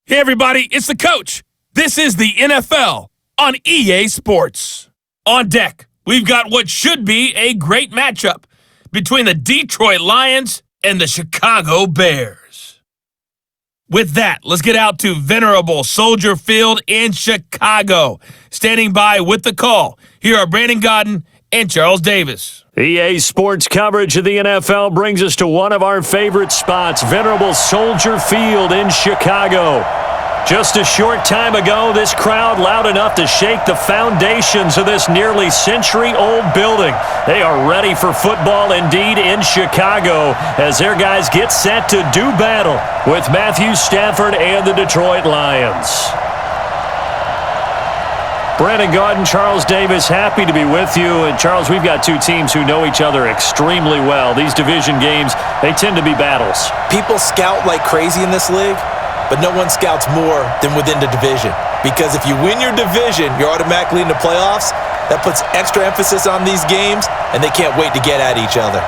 Hey everybody, it's the coach. This is the NFL on EA Sports. On deck, we've got what should be a great matchup between the Detroit Lions and the Chicago Bears. With that, let's get out to venerable Soldier Field in Chicago. Standing by with the call, here are Brandon Godden and Charles Davis. EA Sports coverage of the NFL brings us to one of our favorite spots, venerable Soldier Field in Chicago. Just a short time ago, this crowd loud enough to shake the foundations of this nearly century-old building. They are ready for football indeed in Chicago as their guys get set to do battle with Stafford and the Detroit Lions. Brandon Godden, Charles Davis, happy to be with you. And Charles, we've got two teams who know each other extremely well. These division games, they tend to be battles. People scout like crazy in this league, but no one scouts more than within the division. Because if you win your division, you're automatically in the playoffs. That puts extra emphasis on these games, and they can't wait to get at each other.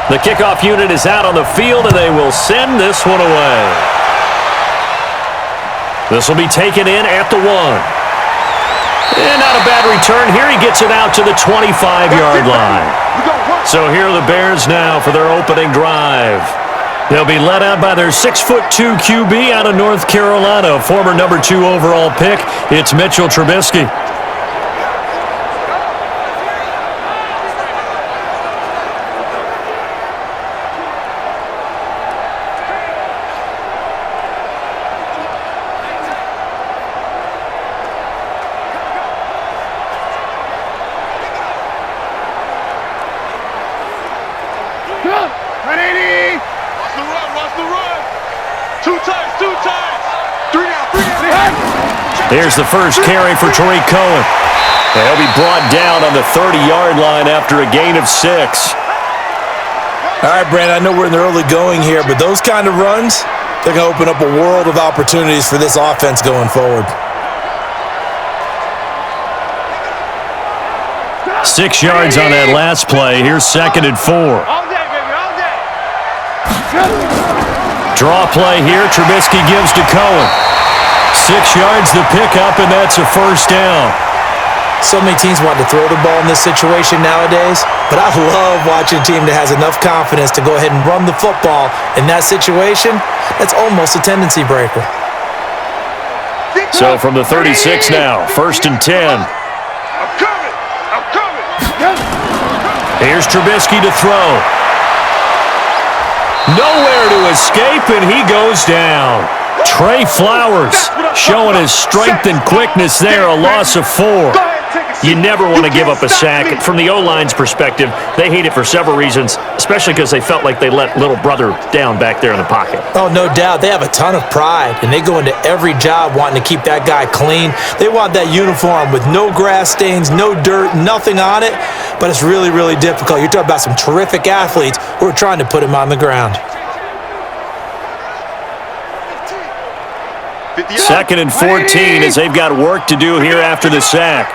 The kickoff unit is out on the field, and they will send this one away. This will be taken in at the 1. And not a bad return here. He gets it out to the 25-yard line. So here are the Bears now for their opening drive. They'll be led out by their 6'2" QB out of North Carolina, former number 2 overall pick. It's Mitchell Trubisky. Here's the first carry for Tariq Cohen. He'll be brought down on the 30-yard line after a gain of 6. All right, Brandon, I know we're in the early going here, but those kind of runs, they're going to open up a world of opportunities for this offense going forward. 6 yards on that last play. Here's 2nd and 4. Draw play here. Trubisky gives to Cohen. 6 yards the pickup, and that's a first down. So many teams want to throw the ball in this situation nowadays, but I love watching a team that has enough confidence to go ahead and run the football in that situation. That's almost a tendency breaker. So from the 36 now, 1st and 10. I'm coming. Here's Trubisky to throw. Nowhere to escape, and he goes down. Trey Flowers showing his strength and quickness there, a loss of 4. You never want to give up a sack. From the O-line's perspective, they hate it for several reasons, especially because they felt like they let little brother down back there in the pocket. Oh, no doubt. They have a ton of pride, and they go into every job wanting to keep that guy clean. They want that uniform with no grass stains, no dirt, nothing on it, but it's really, really difficult. You're talking about some terrific athletes who are trying to put him on the ground. 2nd and 14 as they've got work to do here after the sack.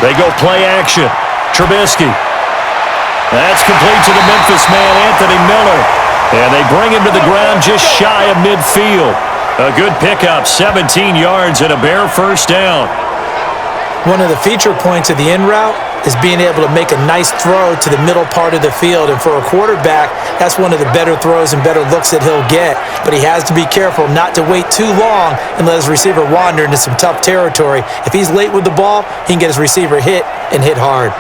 They go play action. Trubisky. That's complete to the Memphis man, Anthony Miller. And they bring him to the ground just shy of midfield. A good pickup, 17 yards and a Bear first down. One of the feature points of the in route is being able to make a nice throw to the middle part of the field. And for a quarterback, that's one of the better throws and better looks that he'll get. But he has to be careful not to wait too long and let his receiver wander into some tough territory. If he's late with the ball, he can get his receiver hit and hit hard.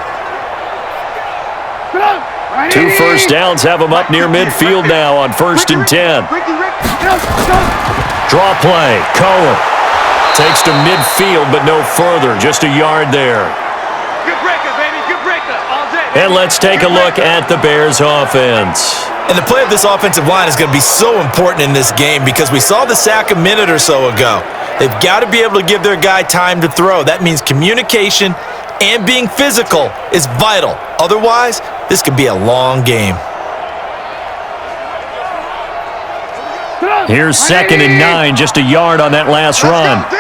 2 first downs have him up near midfield now on 1st and 10. Draw play. Cohen takes to midfield, but no further. Just a yard there. Good breaker, baby. Good breaker. All day. And let's take a look at the Bears offense. And the play of this offensive line is going to be so important in this game because we saw the sack a minute or so ago. They've got to be able to give their guy time to throw. That means communication and being physical is vital. Otherwise, this could be a long game. Here's 2nd and 9, just a yard on that last run. It's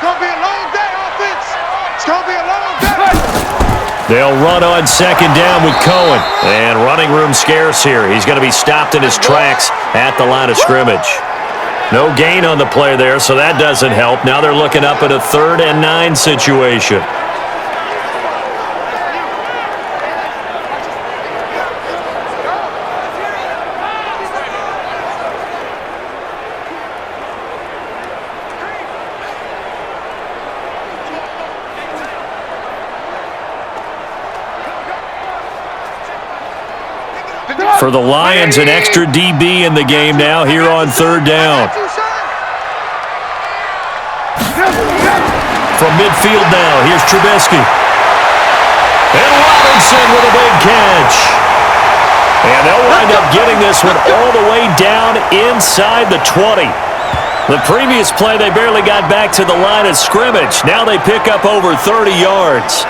going to be a long day, offense. It's going to be a long day. They'll run on 2nd down with Cohen. And running room scarce here. He's going to be stopped in his tracks at the line of scrimmage. No gain on the play there, so that doesn't help. Now they're looking up at a 3rd and 9 situation. For the Lions, an extra DB in the game now here on 3rd down. From midfield now, here's Trubisky. And Robinson with a big catch. And they'll wind up getting this one all the way down inside the 20. The previous play, they barely got back to the line of scrimmage. Now they pick up over 30 yards.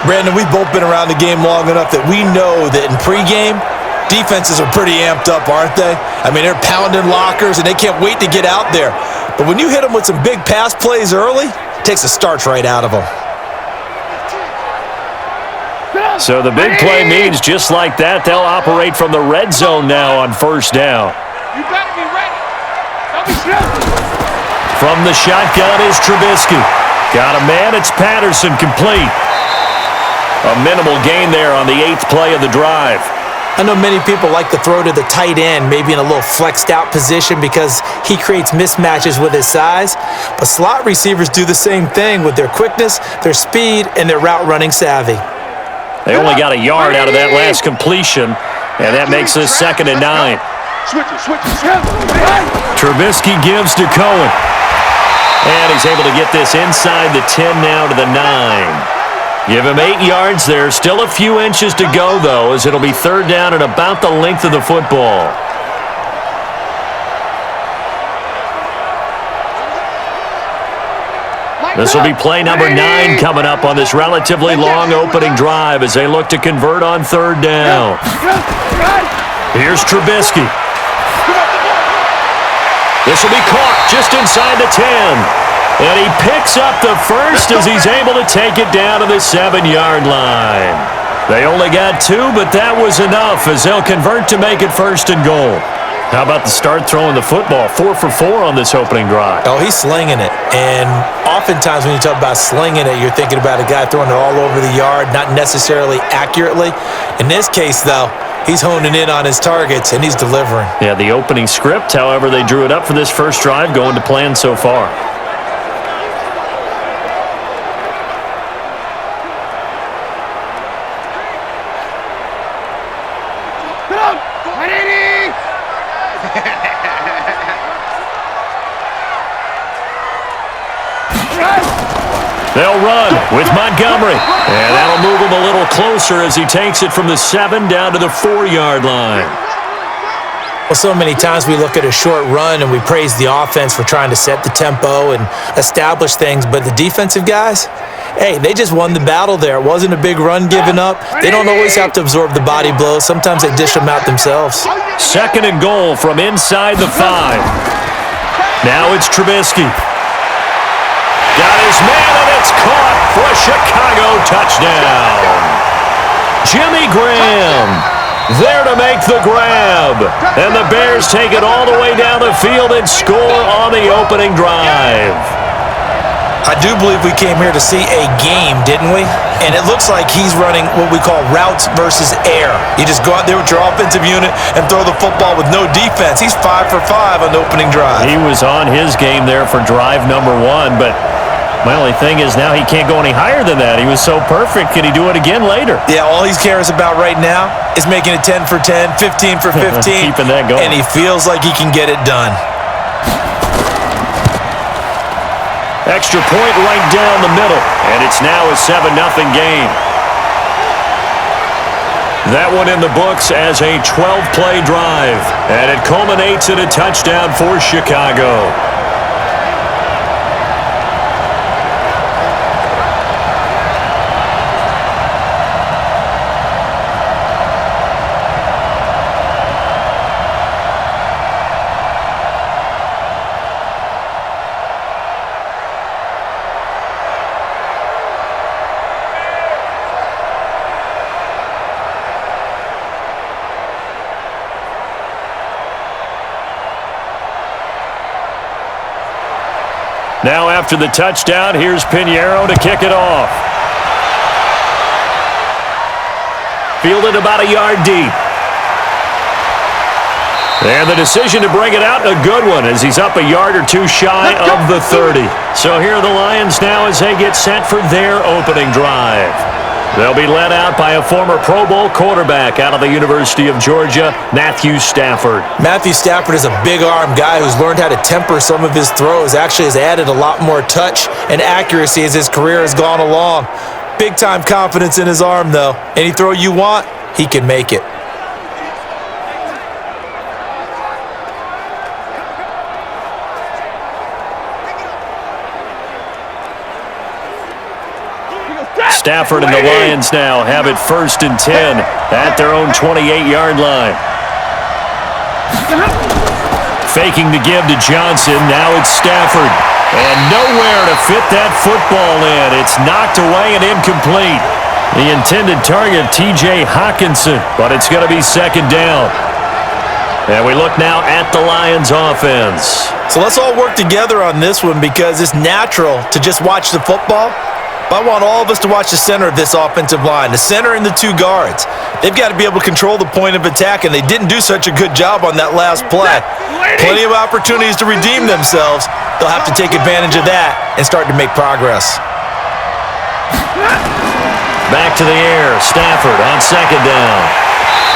Brandon, we've both been around the game long enough that we know that in pregame, defenses are pretty amped up, aren't they? I mean, they're pounding lockers, and they can't wait to get out there. But when you hit them with some big pass plays early, it takes the starch right out of them. So the big play means just like that, they'll operate from the red zone now on 1st down. You better be ready. Don't be slow. From the shotgun is Trubisky. Got a man, it's Patterson, complete. A minimal gain there on the 8th play of the drive. I know many people like to throw to the tight end, maybe in a little flexed out position because he creates mismatches with his size. But slot receivers do the same thing with their quickness, their speed, and their route running savvy. They only got a yard out of that last completion, and that makes this 2nd and 9. Switch. Trubisky gives to Cohen. And he's able to get this inside the 10 now to the 9. Give him 8 yards there. Still a few inches to go, though, as it'll be 3rd down and about the length of the football. This will be play number 9 coming up on this relatively long opening drive as they look to convert on 3rd down. Here's Trubisky. This will be caught just inside the 10. And he picks up the first as he's able to take it down to the 7-yard line. They only got 2, but that was enough as they'll convert to make it 1st and goal. How about the start throwing the football? 4 for 4 on this opening drive. Oh, he's slinging it. And oftentimes when you talk about slinging it, you're thinking about a guy throwing it all over the yard, not necessarily accurately. In this case, though, he's honing in on his targets, and he's delivering. Yeah, the opening script, however, they drew it up for this first drive, going to plan so far. They'll run with Montgomery. And that'll move him a little closer as he takes it from the 7 down to the 4-yard line. Well, so many times we look at a short run and we praise the offense for trying to set the tempo and establish things, but the defensive guys, hey, they just won the battle there. It wasn't a big run given up. They don't always have to absorb the body blows. Sometimes they dish them out themselves. 2nd and goal from inside the 5. Now it's Trubisky. Got his man, and it's caught for a Chicago touchdown. Jimmy Graham there to make the grab. And the Bears take it all the way down the field and score on the opening drive. I do believe we came here to see a game, didn't we? And it looks like he's running what we call routes versus air. You just go out there with your offensive unit and throw the football with no defense. He's 5 for 5 on the opening drive. He was on his game there for drive number 1, but my only thing is now he can't go any higher than that. He was so perfect. Can he do it again later? Yeah, all he cares about right now is making it 10 for 10, 15 for 15. Keeping that going. And he feels like he can get it done. Extra point right down the middle, and it's now a 7-0 game. That one in the books as a 12-play drive, and it culminates in a touchdown for Chicago. Now after the touchdown, here's Pinheiro to kick it off. Fielded about a yard deep. And the decision to bring it out, a good one, as he's up a yard or two shy of the 30. So here are the Lions now as they get set for their opening drive. They'll be led out by a former Pro Bowl quarterback out of the University of Georgia, Matthew Stafford. Matthew Stafford is a big-arm guy who's learned how to temper some of his throws. Actually has added a lot more touch and accuracy as his career has gone along. Big-time confidence in his arm, though. Any throw you want, he can make it. Stafford and the Lions now have it 1st and 10 at their own 28-yard line. Faking to give to Johnson. Now it's Stafford. And nowhere to fit that football in. It's knocked away and incomplete. The intended target, T.J. Hockenson, but it's going to be 2nd down. And we look now at the Lions offense. So let's all work together on this one because it's natural to just watch the football. But I want all of us to watch the center of this offensive line, the center and the 2 guards. They've got to be able to control the point of attack, and they didn't do such a good job on that last play. Plenty of opportunities to redeem themselves. They'll have to take advantage of that and start to make progress. Back to the air. Stafford on 2nd down.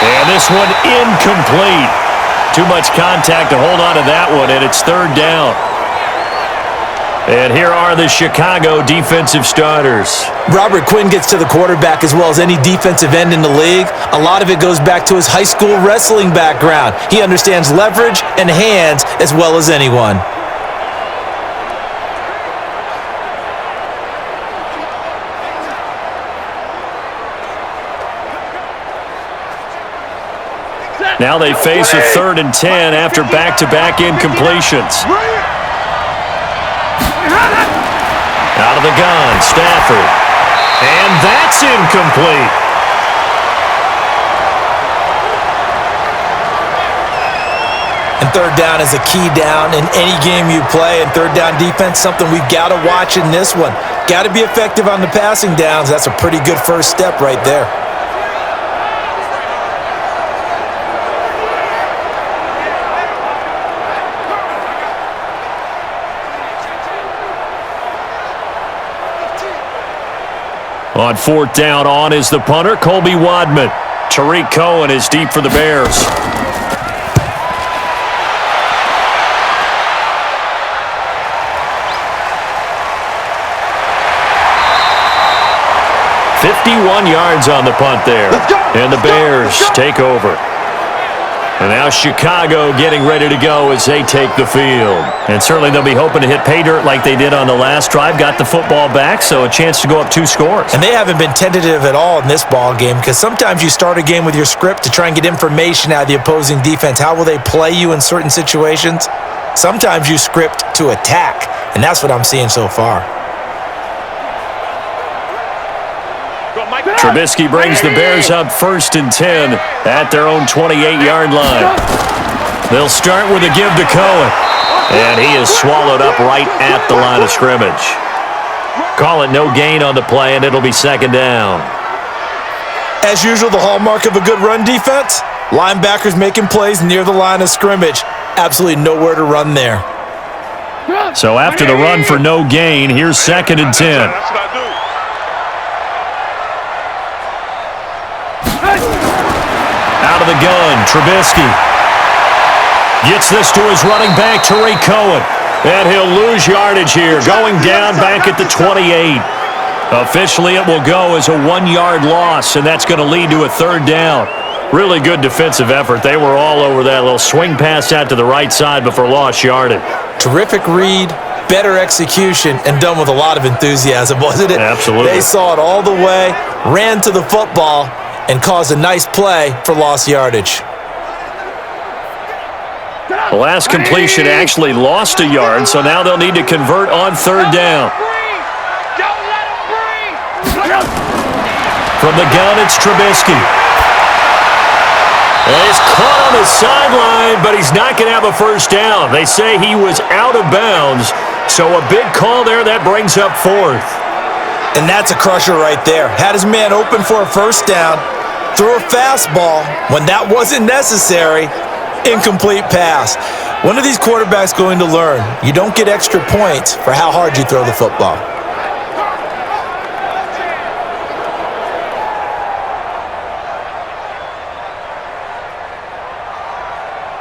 And this one incomplete. Too much contact to hold on to that one, and it's 3rd down. And here are the Chicago defensive starters. Robert Quinn gets to the quarterback as well as any defensive end in the league. A lot of it goes back to his high school wrestling background. He understands leverage and hands as well as anyone. Now they face a 3rd and 10 after back-to-back incompletions. Out of the gun, Stafford. And that's incomplete. And 3rd down is a key down in any game you play. And 3rd down defense, something we've got to watch in this one. Got to be effective on the passing downs. That's a pretty good first step right there. On 4th down, on is the punter, Colby Wadman. Tariq Cohen is deep for the Bears. "51 yards on the punt there. And the Bears take over. And now Chicago getting ready to go as they take the field. And certainly they'll be hoping to hit pay dirt like they did on the last drive. Got the football back, so a chance to go up 2 scores. And they haven't been tentative at all in this ball game because sometimes you start a game with your script to try and get information out of the opposing defense. How will they play you in certain situations? Sometimes you script to attack, and that's what I'm seeing so far. Trubisky brings the Bears up 1st and 10 at their own 28-yard line. They'll start with a give to Cohen. And he is swallowed up right at the line of scrimmage. Call it no gain on the play, and it'll be 2nd down. As usual, the hallmark of a good run defense, linebackers making plays near the line of scrimmage. Absolutely nowhere to run there. So after the run for no gain, here's 2nd and 10. Out of the gun, Trubisky. Gets this to his running back, Tariq Cohen. And he'll lose yardage here, going down back at the 28. Officially, it will go as a 1-yard loss, and that's going to lead to a third down. Really good defensive effort. They were all over that little swing pass out to the right side before lost yardage. Terrific read, better execution, and done with a lot of enthusiasm, wasn't it? Absolutely. They saw it all the way, ran to the football, and caused a nice play for lost yardage. The last completion actually lost a yard, so now they'll need to convert on third down. From the gun, it's Trubisky. And he's caught on the sideline, but he's not going to have a first down. They say he was out of bounds, so a big call there that brings up fourth. And that's a crusher right there. Had his man open for a first down, threw a fastball when that wasn't necessary, incomplete pass. When are these quarterbacks going to learn? You don't get extra points for how hard you throw the football.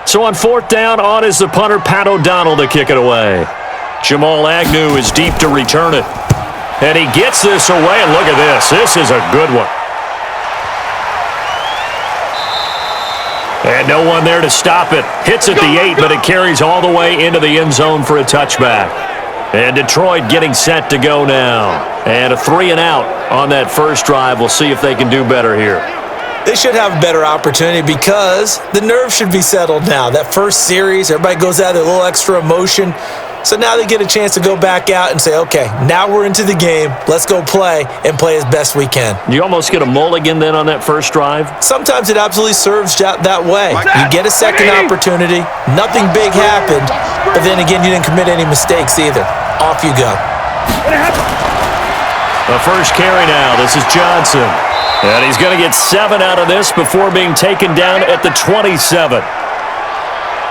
So on fourth down, on is the punter, Pat O'Donnell, to kick it away. Jamal Agnew is deep to return it. And he gets this away, and look at this. This is a good one. And no one there to stop it. Hits at the 8, but it carries all the way into the end zone for a touchback. And Detroit getting set to go now. And a 3-and-out on that first drive. We'll see if they can do better here. They should have a better opportunity because the nerves should be settled now. That first series, everybody goes out with a little extra emotion. So now they get a chance to go back out and say, okay, now we're into the game. Let's go play and play as best we can. You almost get a mulligan then on that first drive? Sometimes it absolutely serves that way. You get a second opportunity. Nothing big happened. But then again, you didn't commit any mistakes either. Off you go. The first carry now. This is Johnson. And he's going to get 7 out of this before being taken down at the 27.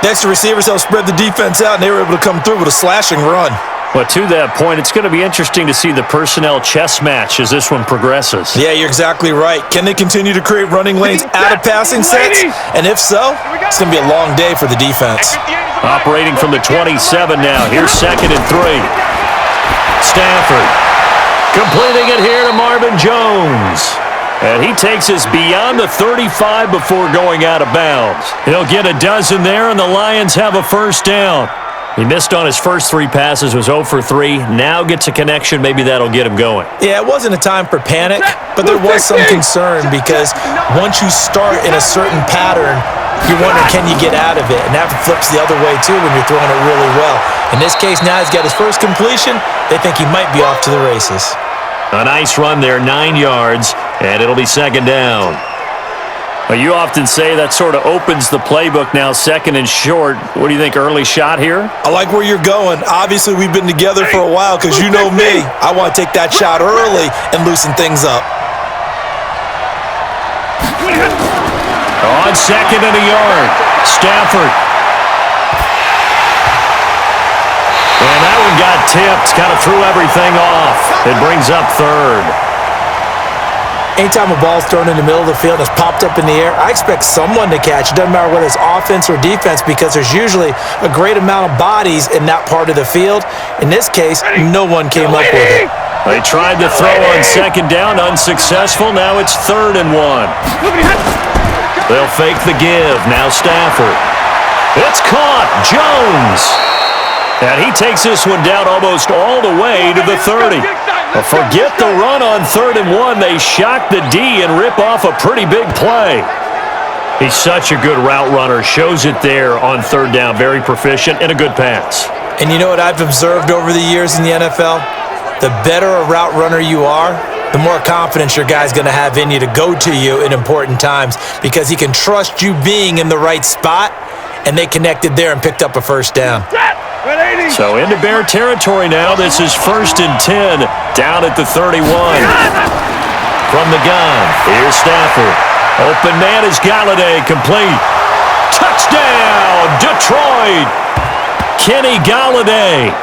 Next, the receivers helped spread the defense out, and they were able to come through with a slashing run. But to that point, it's going to be interesting to see the personnel chess match as this one progresses. Yeah, you're exactly right. Can they continue to create running lanes out of passing sets? And if so, it's going to be a long day for the defense. Operating from the 27 now. Here's 2nd and 3. Stafford completing it here to Marvin Jones. And he takes us beyond the 35 before going out of bounds. He'll get a dozen there, and the Lions have a first down. He missed on his first 3 passes, was 0 for 3. Now gets a connection. Maybe that'll get him going. Yeah, it wasn't a time for panic, but there was some concern because once you start in a certain pattern, you're wondering, can you get out of it? And that flips the other way, too, when you're throwing it really well. In this case, now he's got his first completion. They think he might be off to the races. A nice run there, 9 yards, and it'll be 2nd down. Well, you often say that sort of opens the playbook now, 2nd and short. What do you think, early shot here? I like where you're going. Obviously, we've been together for a while because you know me. I want to take that shot early and loosen things up. On 2nd and a yard, Stafford. And that one got tipped, kind of threw everything off. It brings up 3rd. Anytime a ball's thrown in the middle of the field and it's popped up in the air, I expect someone to catch. It doesn't matter whether it's offense or defense because there's usually a great amount of bodies in that part of the field. In this case, no one came up with it. They tried to throw on 2nd down, unsuccessful. Now it's 3rd and 1. They'll fake the give. Now Stafford. It's caught. Jones. And he takes this one down almost all the way to the 30. But forget the run on 3rd and 1. They shock the D and rip off a pretty big play. He's such a good route runner. Shows it there on 3rd down. Very proficient and a good pass. And you know what I've observed over the years in the NFL? The better a route runner you are, the more confidence your guy's going to have in you to go to you in important times because he can trust you being in the right spot, and they connected there and picked up a first down. So into Bear territory now. This is 1st and 10 down at the 31. From the gun, here's Stafford. Open man is Galladay, complete. Touchdown, Detroit! Kenny Galladay,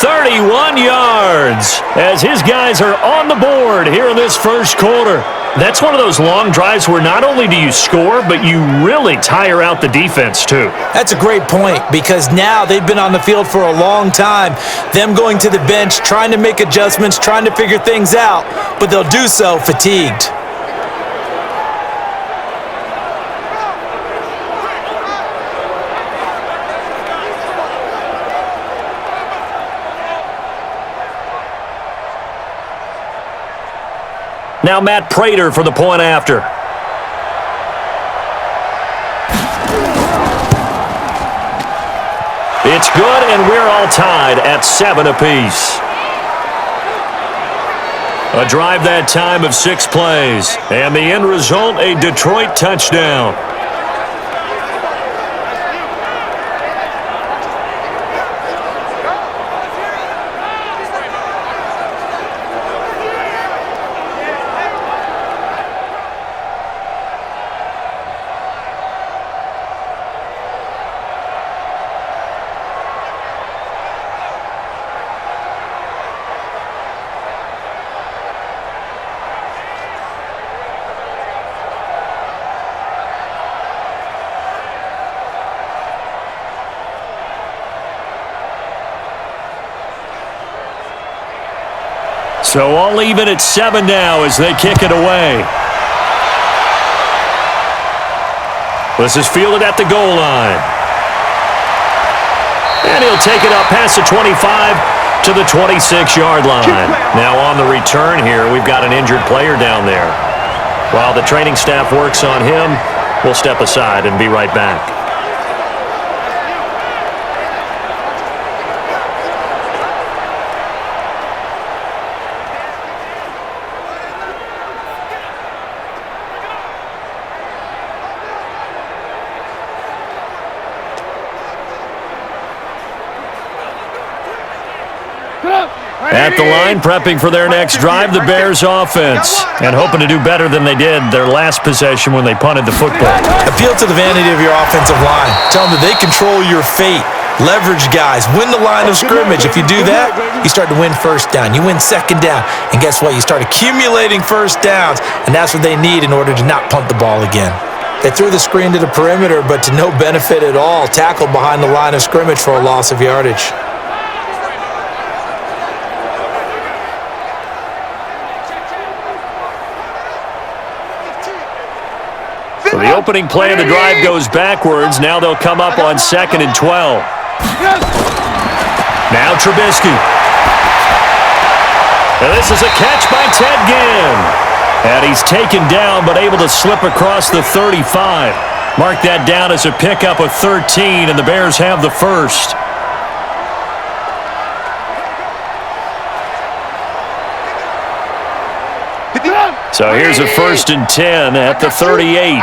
31 yards as his guys are on the board here in this first quarter. That's one of those long drives where not only do you score, but you really tire out the defense too. That's a great point because now they've been on the field for a long time. Them going to the bench, trying to make adjustments, trying to figure things out, but they'll do so fatigued. Now Matt Prater for the point after. It's good, and we're all tied at 7 apiece. A drive that time of 6 plays, and the end result, a Detroit touchdown. So all even at 7 now as they kick it away. This is fielded at the goal line. And he'll take it up past the 25 to the 26-yard line. Now on the return here, we've got an injured player down there. While the training staff works on him, we'll step aside and be right back. At the line, prepping for their next drive, the Bears offense, and hoping to do better than they did their last possession when they punted the football. Appeal to the vanity of your offensive line. Tell them that they control your fate. Leverage guys. Win the line of scrimmage. If you do that, you start to win first down. You win second down. And guess what? You start accumulating first downs, and that's what they need in order to not punt the ball again. They threw the screen to the perimeter, but to no benefit at all. Tackled behind the line of scrimmage for a loss of yardage. So the opening play of the drive goes backwards. Now they'll come up on 2nd and 12. Now Trubisky. And this is a catch by Ted Ginn. And he's taken down but able to slip across the 35. Mark that down as a pickup of 13, and the Bears have the first. So here's a 1st and 10 at the 38.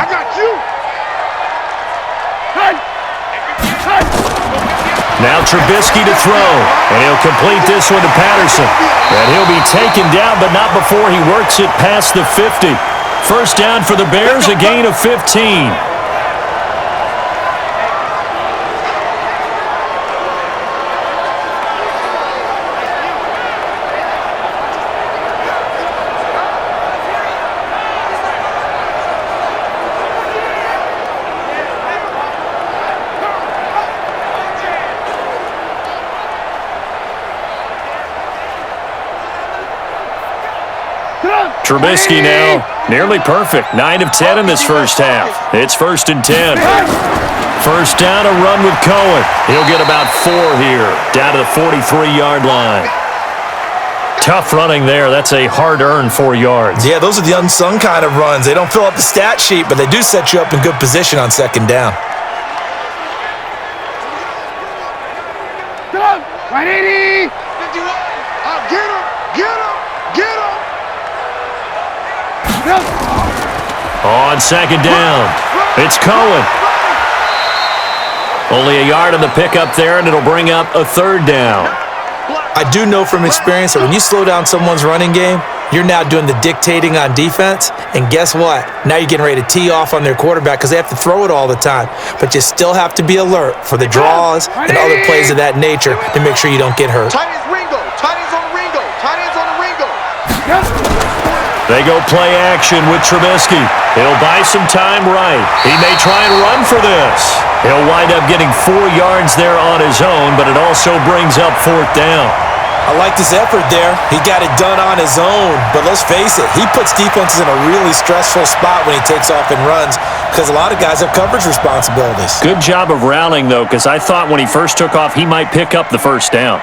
Now Trubisky to throw, and he'll complete this one to Patterson. And he'll be taken down, but not before he works it past the 50. First down for the Bears, a gain of 15. Trubisky now, nearly perfect. 9 of 10 in this first half. It's 1st and 10. First down, a run with Cohen. He'll get about 4 here, down to the 43-yard line. Tough running there. That's a hard-earned 4 yards. Yeah, those are the unsung kind of runs. They don't fill up the stat sheet, but they do set you up in good position on 2nd down. Come on, 180. 51. Get him, get him, get him. On 2nd down, it's Cohen. Only a yard on the pickup there, and it'll bring up a 3rd down. I do know from experience that when you slow down someone's running game, you're now doing the dictating on defense, and guess what? Now you're getting ready to tee off on their quarterback because they have to throw it all the time. But you still have to be alert for the draws and other plays of that nature to make sure you don't get hurt. Tight ends Ringo, tight ends on Ringo, tight ends on Ringo. They go play action with Trubisky. He'll buy some time right. He may try and run for this. He'll wind up getting 4 yards there on his own, but it also brings up 4th down. I liked his effort there. He got it done on his own. But let's face it, he puts defenses in a really stressful spot when he takes off and runs because a lot of guys have coverage responsibilities. Good job of rallying, though, because I thought when he first took off, he might pick up the 1st down.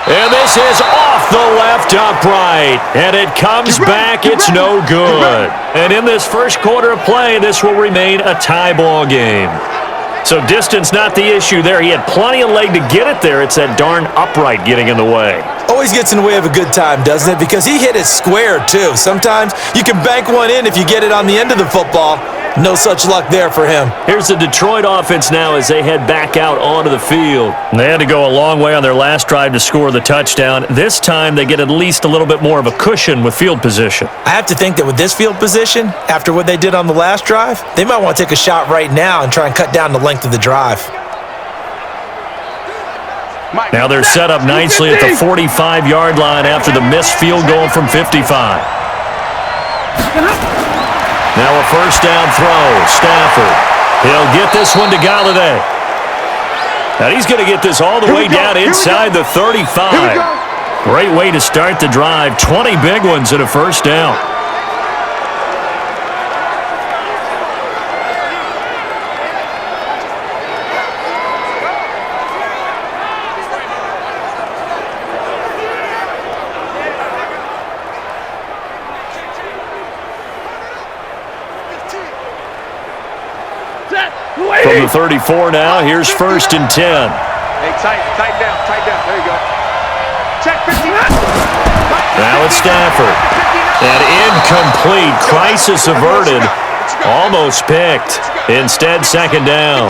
And this is off the left upright. And it comes back. It's no good. And in this first quarter of play, this will remain a tie ball game. So distance not the issue there. He had plenty of leg to get it there. It's that darn upright getting in the way. Always gets in the way of a good time, doesn't it? Because he hit it square, too. Sometimes you can bank one in if you get it on the end of the football. No such luck there for him. Here's the Detroit offense now as they head back out onto the field. They had to go a long way on their last drive to score the touchdown. This time they get at least a little bit more of a cushion with field position. I have to think that with this field position, after what they did on the last drive, they might want to take a shot right now and try and cut down the length of the drive. Now they're set up nicely at the 45-yard line after the missed field goal from 55. Now a 1st down throw. Stafford. He'll get this one to Galladay. Now he's going to get this all the way down inside the 35. Great way to start the drive. 20 big ones at a 1st down. From the 34 now, here's 1st and 10. Hey, tighten down. There you go. Check 59. Now it's Stafford. And incomplete. Crisis averted. Almost picked. Instead, 2nd down.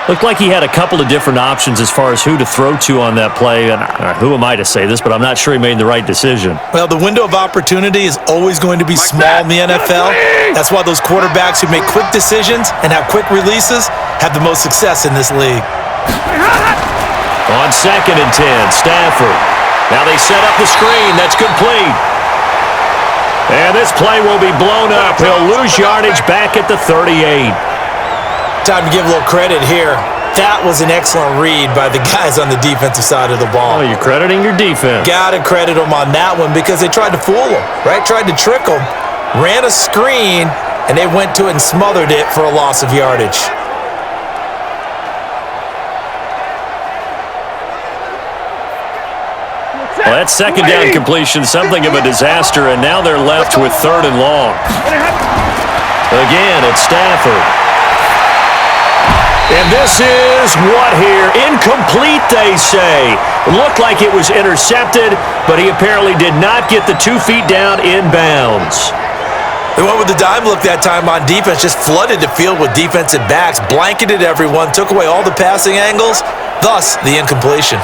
Looked like he had a couple of different options as far as who to throw to on that play. And who am I to say this, but I'm not sure he made the right decision. Well, the window of opportunity is always going to be small in the NFL. That's why those quarterbacks who make quick decisions and have quick releases have the most success in this league. On 2nd and 10, Stafford. Now they set up the screen. That's complete. And this play will be blown up. He'll lose yardage back at the 38. Time to give a little credit here. That was an excellent read by the guys on the defensive side of the ball. Oh, you're crediting your defense. Got to credit them on that one because they tried to fool them, right? Tried to trick them. Ran a screen, and they went to it and smothered it for a loss of yardage. Well, that 2nd down completion, something of a disaster, and now they're left with 3rd and long. Again, it's Stafford. And this is what here? Incomplete, they say. Looked like it was intercepted, but he apparently did not get the 2 feet down in bounds. They went with the dime look that time on defense, just flooded the field with defensive backs, blanketed everyone, took away all the passing angles, thus the incompletion.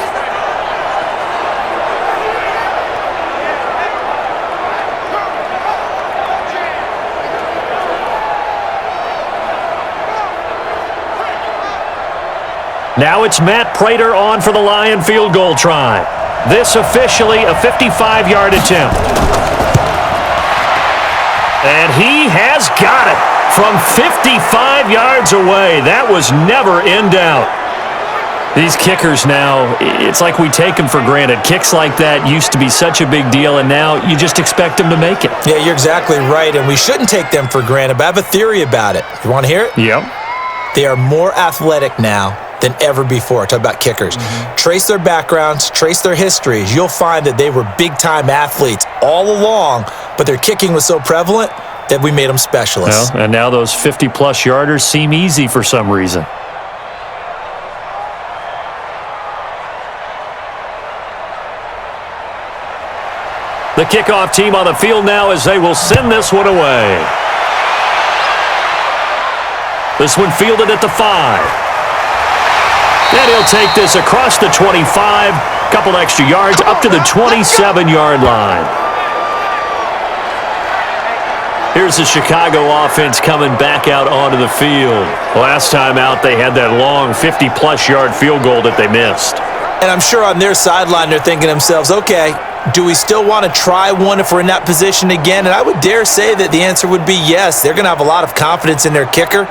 Now it's Matt Prater on for the Lion field goal try. This officially a 55-yard attempt. And he has got it from 55 yards away. That was never in doubt. These kickers now, it's like we take them for granted. Kicks like that used to be such a big deal, and now you just expect them to make it. Yeah, you're exactly right, and we shouldn't take them for granted, but I have a theory about it. You want to hear it? Yep. They are more athletic now than ever before. Talk about kickers. Trace their backgrounds, trace their histories. You'll find that they were big-time athletes all along, but their kicking was so prevalent that we made them specialists. Well, and now those 50-plus yarders seem easy for some reason. The kickoff team on the field now as they will send this one away. This one fielded at the 5. And he'll take this across the 25, couple extra yards, up to the 27-yard line. Here's the Chicago offense coming back out onto the field. Last time out, they had that long 50-plus yard field goal that they missed. And I'm sure on their sideline, they're thinking to themselves, okay, do we still want to try one if we're in that position again? And I would dare say that the answer would be yes. They're going to have a lot of confidence in their kicker.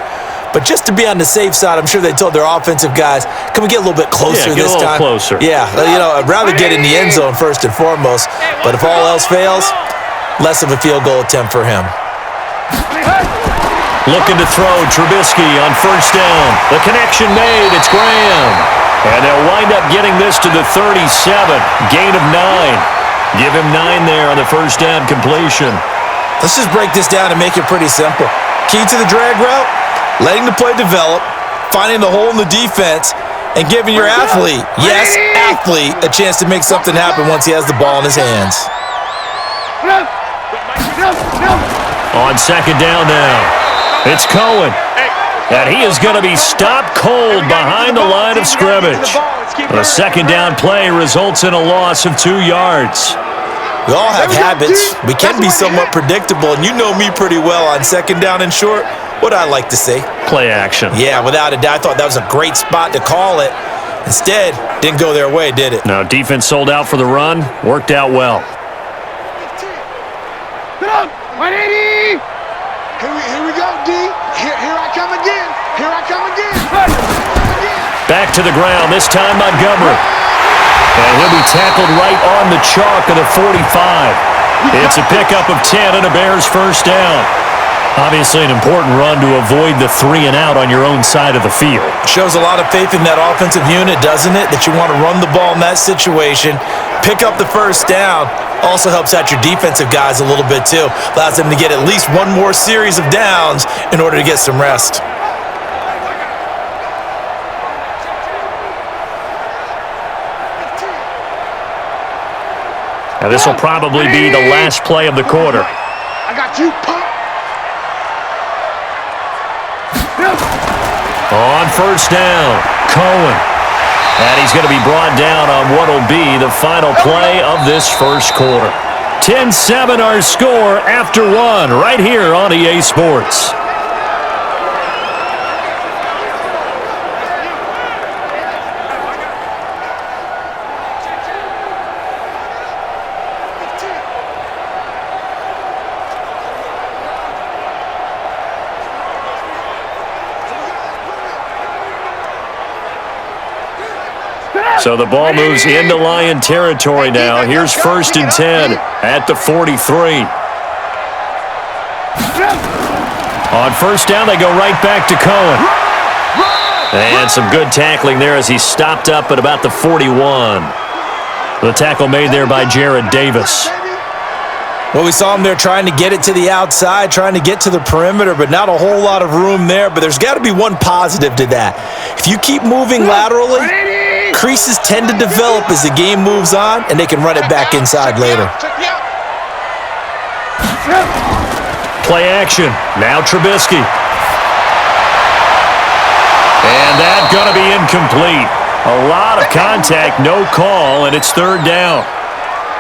But just to be on the safe side, I'm sure they told their offensive guys, can we get a little bit closer this time? Closer. Yeah, I'd rather get in the end zone first and foremost. But if all else fails, less of a field goal attempt for him. Looking to throw, Trubisky on first down. The connection made, it's Graham. And they'll wind up getting this to the 37. Gain of 9. Give him 9 there on the first down completion. Let's just break this down and make it pretty simple. Key to the drag route, letting the play develop, finding the hole in the defense, and giving your athlete, yes, athlete, a chance to make something happen once he has the ball in his hands. On second down now, it's Cohen. And he is going to be stopped cold behind the line of scrimmage. The second down play results in a loss of 2 yards. We all have habits. We can be somewhat predictable, and you know me pretty well on second down and short. What I like to say? Play action. Yeah, without a doubt. I thought that was a great spot to call it. Instead, didn't go their way, did it? No, defense sold out for the run. Worked out well. 180! Here we go, D. Here I come again. Here I come again. Back to the ground, this time Montgomery. And he'll be tackled right on the chalk of the 45. It's a pickup of 10 and a Bears first down. Obviously an important run to avoid the 3 and out on your own side of the field. Shows a lot of faith in that offensive unit, doesn't it? That you want to run the ball in that situation. Pick up the first down. Also helps out your defensive guys a little bit too. Allows them to get at least one more series of downs in order to get some rest. Now this will probably be the last play of the quarter. I got you, punk. On first down, Cohen. And he's going to be brought down on what will be the final play of this first quarter. 10-7 our score after 1 right here on EA Sports. So the ball moves into Lion territory now. Here's first and 10 at the 43. On first down, they go right back to Cohen. And some good tackling there as he stopped up at about the 41. The tackle made there by Jared Davis. Well, we saw him there trying to get it to the outside, trying to get to the perimeter, but not a whole lot of room there. But there's got to be one positive to that. If you keep moving laterally, creases tend to develop as the game moves on, and they can run it back inside later. Play action. Now Trubisky. And that's going to be incomplete. A lot of contact, no call, and it's third down.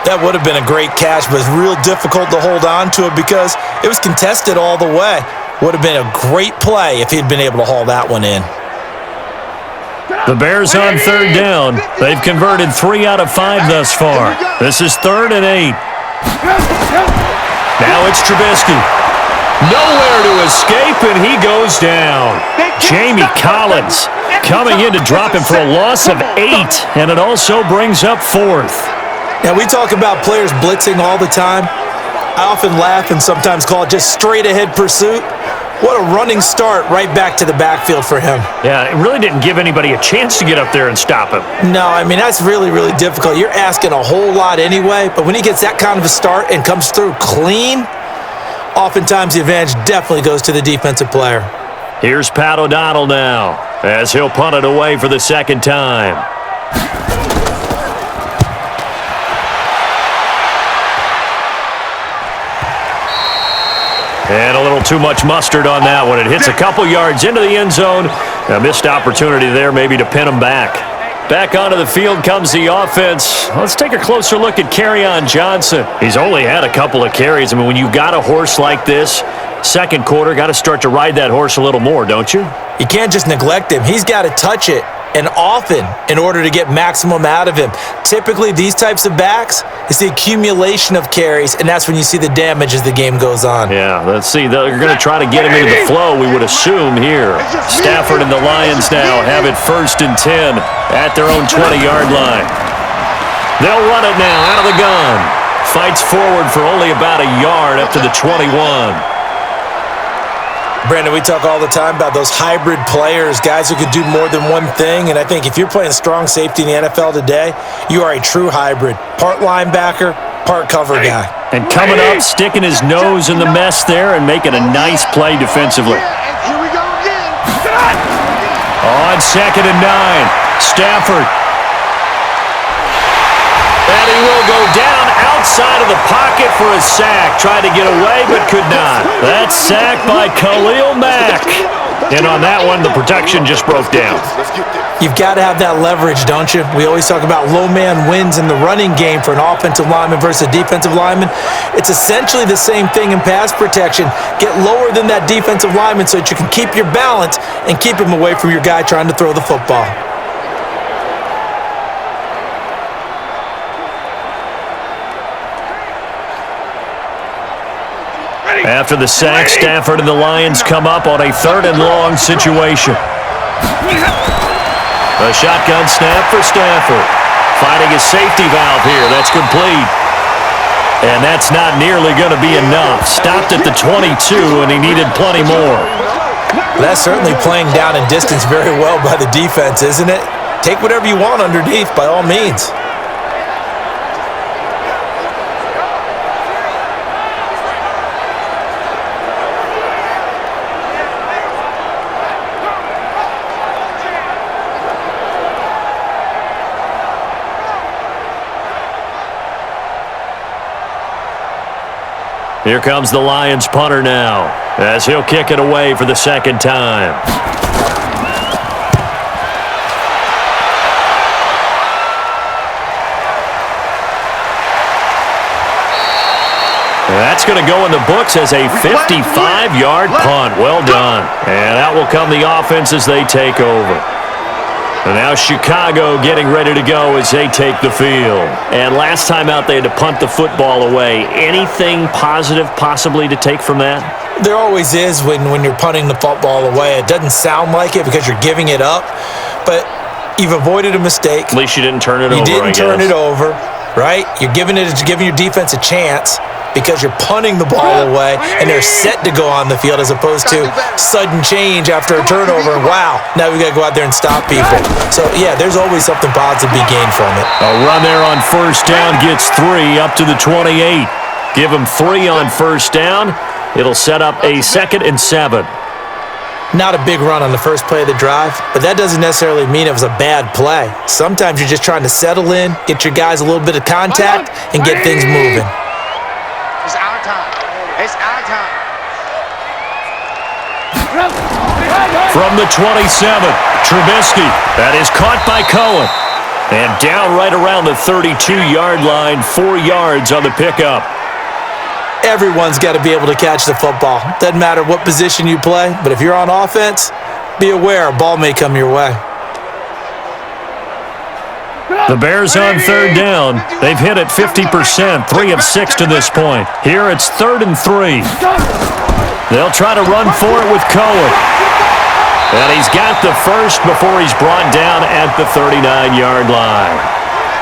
That would have been a great catch, but it's real difficult to hold on to it because it was contested all the way. Would have been a great play if he'd been able to haul that one in. The Bears on third down. They've converted 3 out of 5 thus far. This is 3rd and 8. Now it's Trubisky. Nowhere to escape, and he goes down. Jamie Collins coming in to drop him for a loss of 8, and it also brings up 4th. Now, we talk about players blitzing all the time. I often laugh and sometimes call it just straight-ahead pursuit. What a running start right back to the backfield for him. Yeah, it really didn't give anybody a chance to get up there and stop him. No, I mean, that's really, really difficult. You're asking a whole lot anyway, but when he gets that kind of a start and comes through clean, oftentimes the advantage definitely goes to the defensive player. Here's Pat O'Donnell now as he'll punt it away for the second time. And a little too much mustard on that one. It hits a couple yards into the end zone. A missed opportunity there maybe to pin him back. Back onto the field comes the offense. Let's take a closer look at Kerryon Johnson. He's only had a couple of carries. I mean, when you've got a horse like this, second quarter, got to start to ride that horse a little more, don't you? You can't just neglect him. He's got to touch it, and often, in order to get maximum out of him. Typically, these types of backs, it's the accumulation of carries, and that's when you see the damage as the game goes on. Yeah, let's see. They're going to try to get him into the flow, we would assume here. Stafford and the Lions now have it 1st and 10 at their own 20-yard line. They'll run it now out of the gun. Fights forward for only about a yard up to the 21. Brandon, we talk all the time about those hybrid players, guys who could do more than one thing, and I think if you're playing strong safety in the NFL today, you are a true hybrid. Part linebacker, part cover guy. And coming up, sticking his nose in the mess there and making a nice play defensively. Here we go again. On 2nd and 9, Stafford. And he will go down outside of the pocket for a sack. Tried to get away, but could not. That's sacked by Khalil Mack. And on that one, the protection just broke down. You've got to have that leverage, don't you? We always talk about low man wins in the running game for an offensive lineman versus a defensive lineman. It's essentially the same thing in pass protection. Get lower than that defensive lineman so that you can keep your balance and keep him away from your guy trying to throw the football. After the sack, Stafford and the Lions come up on a 3rd and long situation. A shotgun snap for Stafford. Finding a safety valve here. That's complete. And that's not nearly going to be enough. Stopped at the 22, and he needed plenty more. That's certainly playing down in distance very well by the defense, isn't it? Take whatever you want underneath, by all means. Here comes the Lions punter now, as he'll kick it away for the 2nd time. That's going to go in the books as a 55-yard punt. Well done. And out will come the offense as they take over. And now Chicago getting ready to go as they take the field. And last time out, they had to punt the football away. Anything positive possibly to take from that? There always is when you're punting the football away. It doesn't sound like it because you're giving it up, but you've avoided a mistake. At least you didn't turn it over, I guess. You didn't turn it over, right? You're giving your defense a chance because you're punting the ball away and they're set to go on the field as opposed to sudden change after a turnover. Wow, now we got to go out there and stop people. So, yeah, there's always something positive to be gained from it. A run there on 1st down gets 3 up to the 28. Give them 3 on 1st down. It'll set up a 2nd and 7. Not a big run on the first play of the drive, but that doesn't necessarily mean it was a bad play. Sometimes you're just trying to settle in, get your guys a little bit of contact, and get things moving. It's our time. It's our time. From the 27, Trubisky. That is caught by Cohen. And down right around the 32-yard line, 4 yards on the pickup. Everyone's got to be able to catch the football. Doesn't matter what position you play, but if you're on offense, be aware a ball may come your way. The Bears on 3rd down. They've hit it 50%, 3 of 6 to this point. Here it's 3rd and 3. They'll try to run for it with Cohen. And he's got the first before he's brought down at the 39-yard line.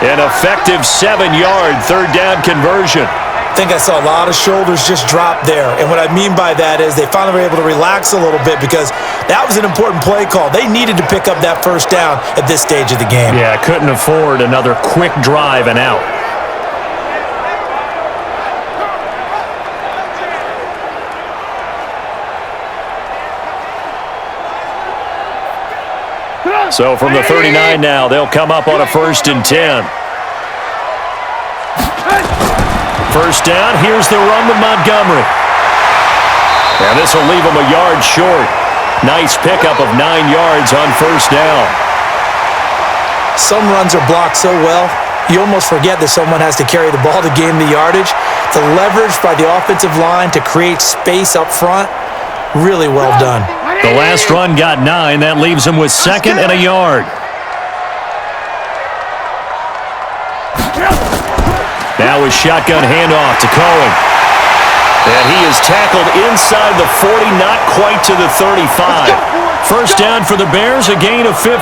An effective 7-yard 3rd down conversion. I think I saw a lot of shoulders just drop there. And what I mean by that is they finally were able to relax a little bit because that was an important play call. They needed to pick up that 1st down at this stage of the game. Yeah, couldn't afford another quick drive and out. So from the 39 now, they'll come up on a 1st and 10. 1st down, here's the run with Montgomery. And this will leave him a yard short. Nice pickup of 9 yards on 1st down. Some runs are blocked so well, you almost forget that someone has to carry the ball to gain the yardage. The leverage by the offensive line to create space up front, really well done. The last run got 9. That leaves him with 2nd and a yard. Now a shotgun handoff to Cohen. And he is tackled inside the 40, not quite to the 35. First down for the Bears, a gain of 15.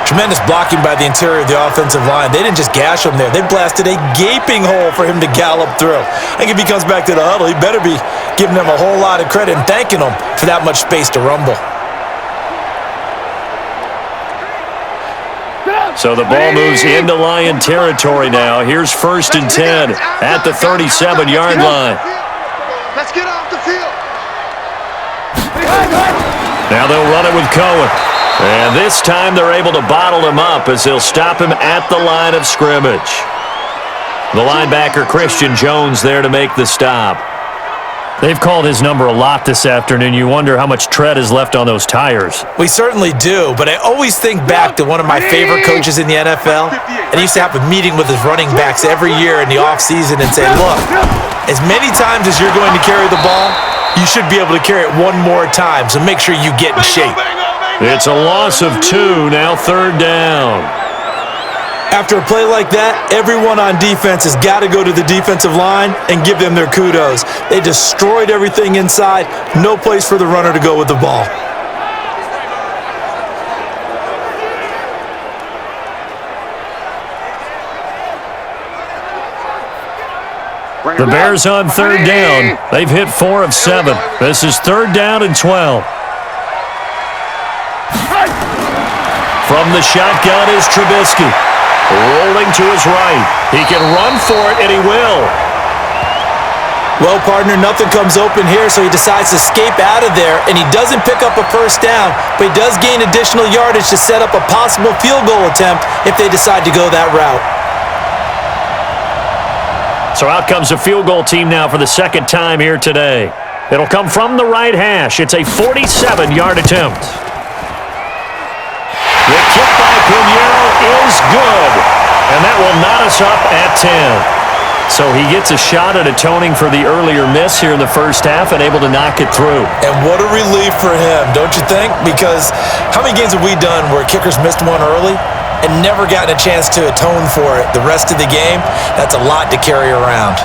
Tremendous blocking by the interior of the offensive line. They didn't just gash him there. They blasted a gaping hole for him to gallop through. I think if he comes back to the huddle, he better be giving them a whole lot of credit and thanking them for that much space to rumble. So the ball moves into Lion territory now. Here's 1st and 10 at the 37-yard line. Let's get off the field. Now they'll run it with Cohen. And this time they're able to bottle him up as they'll stop him at the line of scrimmage. The linebacker Christian Jones there to make the stop. They've called his number a lot this afternoon. You wonder how much tread is left on those tires. We certainly do, but I always think back to one of my favorite coaches in the NFL. And he used to have a meeting with his running backs every year in the offseason and say, look, as many times as you're going to carry the ball, you should be able to carry it one more time, so make sure you get in shape. It's a loss of 2, now 3rd down. After a play like that, everyone on defense has got to go to the defensive line and give them their kudos. They destroyed everything inside. No place for the runner to go with the ball. The Bears on 3rd down. They've hit 4 of 7. This is 3rd down and 12. From the shotgun is Trubisky. Rolling to his right. He can run for it, and he will. Well, partner, nothing comes open here, so he decides to escape out of there, and he doesn't pick up a first down, but he does gain additional yardage to set up a possible field goal attempt if they decide to go that route. So out comes the field goal team now for the 2nd time here today. It'll come from the right hash. It's a 47-yard attempt. The kick by Pinheiro is good, and that will knot us up at 10. So he gets a shot at atoning for the earlier miss here in the first half and able to knock it through. And what a relief for him, don't you think? Because how many games have we done where kickers missed one early and never gotten a chance to atone for it the rest of the game? That's a lot to carry around.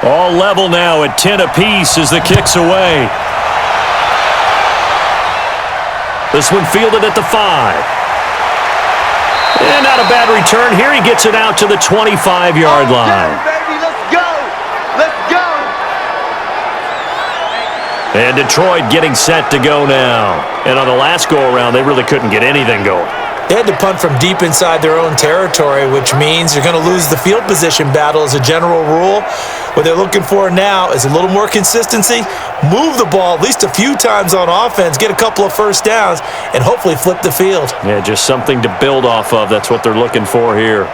All level now at 10 apiece as the kick's away. This one fielded at the 5. And not a bad return here. He gets it out to the 25-yard line. Baby, let's go. Let's go. And Detroit getting set to go now. And on the last go-around, they really couldn't get anything going. They had to punt from deep inside their own territory, which means you're going to lose the field position battle as a general rule. What they're looking for now is a little more consistency, move the ball at least a few times on offense, get a couple of first downs, and hopefully flip the field. Yeah, just something to build off of. That's what they're looking for here.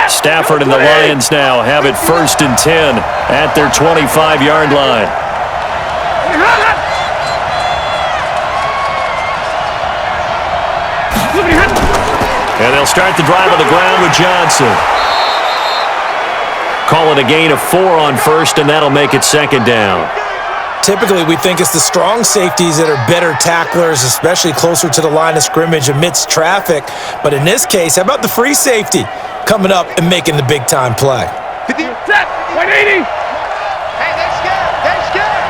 Stafford and the Lions now have it 1st and 10 at their 25-yard line. And they'll start the drive on the ground with Johnson. Call it a gain of 4 on 1st, and that'll make it 2nd down. Typically, we think it's the strong safeties that are better tacklers, especially closer to the line of scrimmage amidst traffic. But in this case, how about the free safety coming up and making the big-time play? Set. 180. Hey, they're scared. They're scared.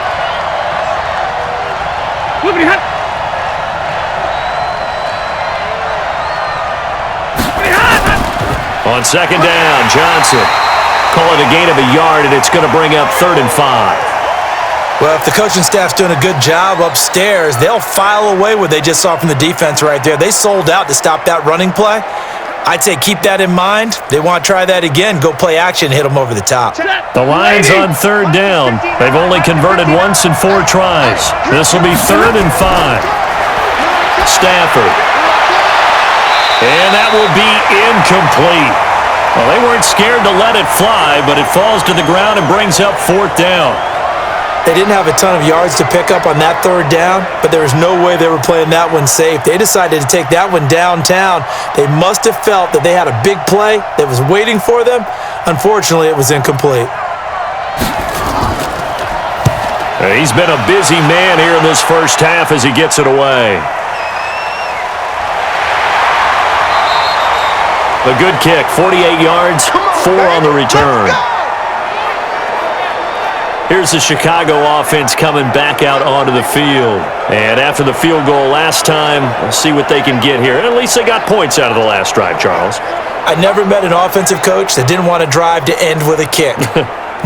On 2nd down, Johnson. Call it a gain of a yard, and it's going to bring up 3rd and 5. Well, if the coaching staff's doing a good job upstairs, they'll file away what they just saw from the defense right there. They sold out to stop that running play. I'd say keep that in mind. They want to try that again. Go play action, hit them over the top. The Lions on third down. They've only converted once in 4 tries. This will be 3rd and 5. Stafford. And that will be incomplete. Well, they weren't scared to let it fly, but it falls to the ground and brings up 4th down. They didn't have a ton of yards to pick up on that 3rd down, but there was no way they were playing that one safe. They decided to take that one downtown. They must have felt that they had a big play that was waiting for them. Unfortunately, it was incomplete. He's been a busy man here in this first half as he gets it away. A good kick, 48 yards, 4 on the return. Here's the Chicago offense coming back out onto the field. And after the field goal last time, we'll see what they can get here. At least they got points out of the last drive, Charles. I never met an offensive coach that didn't want to drive to end with a kick.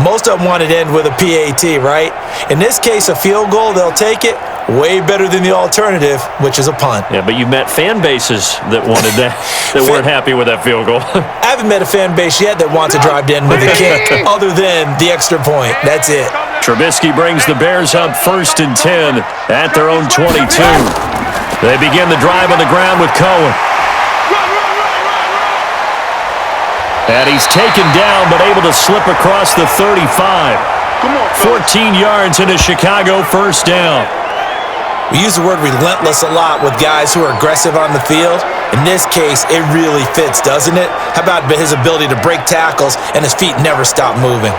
Most of them wanted to end with a PAT, right? In this case, a field goal, they'll take it. Way better than the alternative, which is a punt. Yeah, but you met fan bases that wanted that, that weren't happy with that field goal. I haven't met a fan base yet that wants to drive to end with a kick other than the extra point. That's it. Trubisky brings the Bears up 1st and 10 at their own 22. They begin the drive on the ground with Cohen. And he's taken down but able to slip across the 35. 14 yards into Chicago, 1st down. We use the word relentless a lot with guys who are aggressive on the field. In this case, it really fits, doesn't it? How about his ability to break tackles and his feet never stop moving?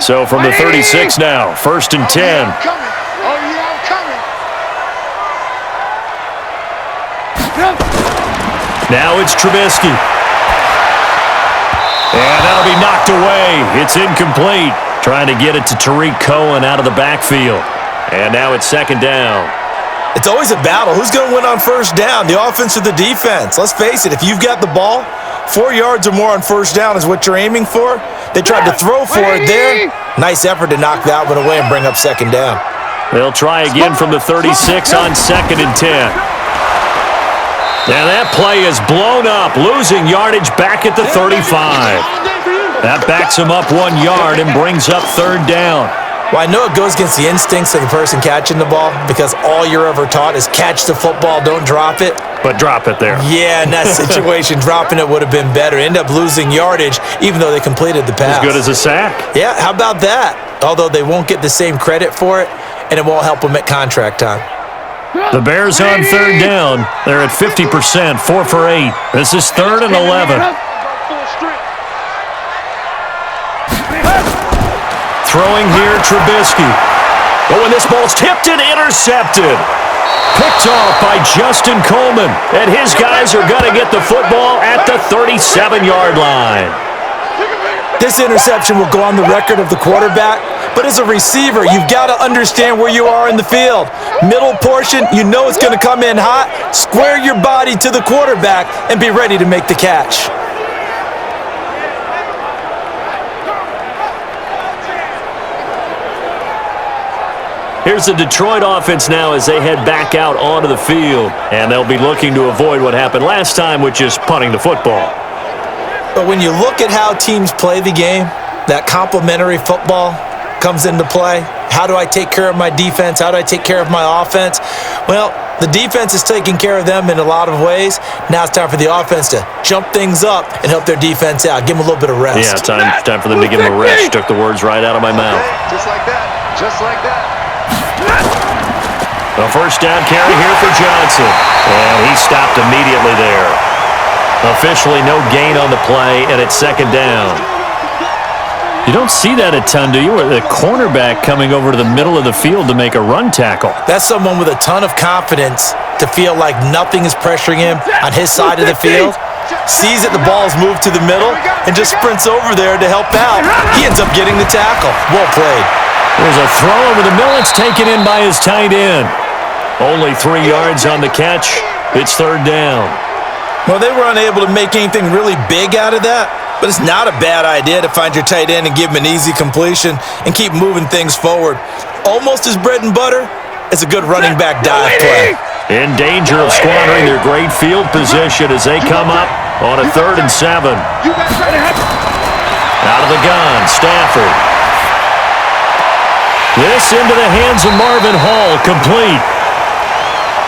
So from the 36 now, 1st and 10. Now it's Trubisky. And that'll be knocked away. It's incomplete. Trying to get it to Tariq Cohen out of the backfield. And now it's 2nd down. It's always a battle. Who's going to win on 1st down, the offense or the defense? Let's face it, if you've got the ball, 4 yards or more on 1st down is what you're aiming for. They tried to throw for it there. Nice effort to knock that one away and bring up 2nd down. They'll try again from the 36 on 2nd and 10. Now that play is blown up, losing yardage back at the 35. That backs him up 1 yard and brings up 3rd down. Well, I know it goes against the instincts of the person catching the ball because all you're ever taught is catch the football, don't drop it. But drop it there. Yeah, in that situation, dropping it would have been better. End up losing yardage even though they completed the pass. As good as a sack. Yeah, how about that? Although they won't get the same credit for it, and it won't help them at contract time. The Bears on 3rd down. They're at 50%, 4 for 8. This is 3rd and 11. Throwing here, Trubisky. Oh, and this ball's tipped and intercepted. Picked off by Justin Coleman. And his guys are going to get the football at the 37-yard line. This interception will go on the record of the quarterback, but as a receiver, you've got to understand where you are in the field. Middle portion, you know it's going to come in hot. Square your body to the quarterback and be ready to make the catch. Here's the Detroit offense now as they head back out onto the field, and they'll be looking to avoid what happened last time, which is punting the football. But when you look at how teams play the game, that complementary football comes into play. How do I take care of my defense? How do I take care of my offense? Well, the defense is taking care of them in a lot of ways. Now it's time for the offense to jump things up and help their defense out. Give them a little bit of rest. Yeah, time for them to give them a rest. Took the words right out of my mouth. Just like that. Just like that. A 1st down carry here for Johnson. And he stopped immediately there. Officially no gain on the play, and it's 2nd down. You don't see that a ton, do you? Or the cornerback coming over to the middle of the field to make a run tackle. That's someone with a ton of confidence to feel like nothing is pressuring him on his side of the field. Sees that the ball is moved to the middle and just sprints over there to help out. He ends up getting the tackle. Well played. There's a throw over the middle. It's taken in by his tight end. Only 3 yards on the catch. It's 3rd down. Well, they were unable to make anything really big out of that, but it's not a bad idea to find your tight end and give him an easy completion and keep moving things forward. Almost as bread and butter as a good running back dive play. In danger of squandering their great field position as they come up on a 3rd and 7. Out of the gun, Stafford. This into the hands of Marvin Hall, complete.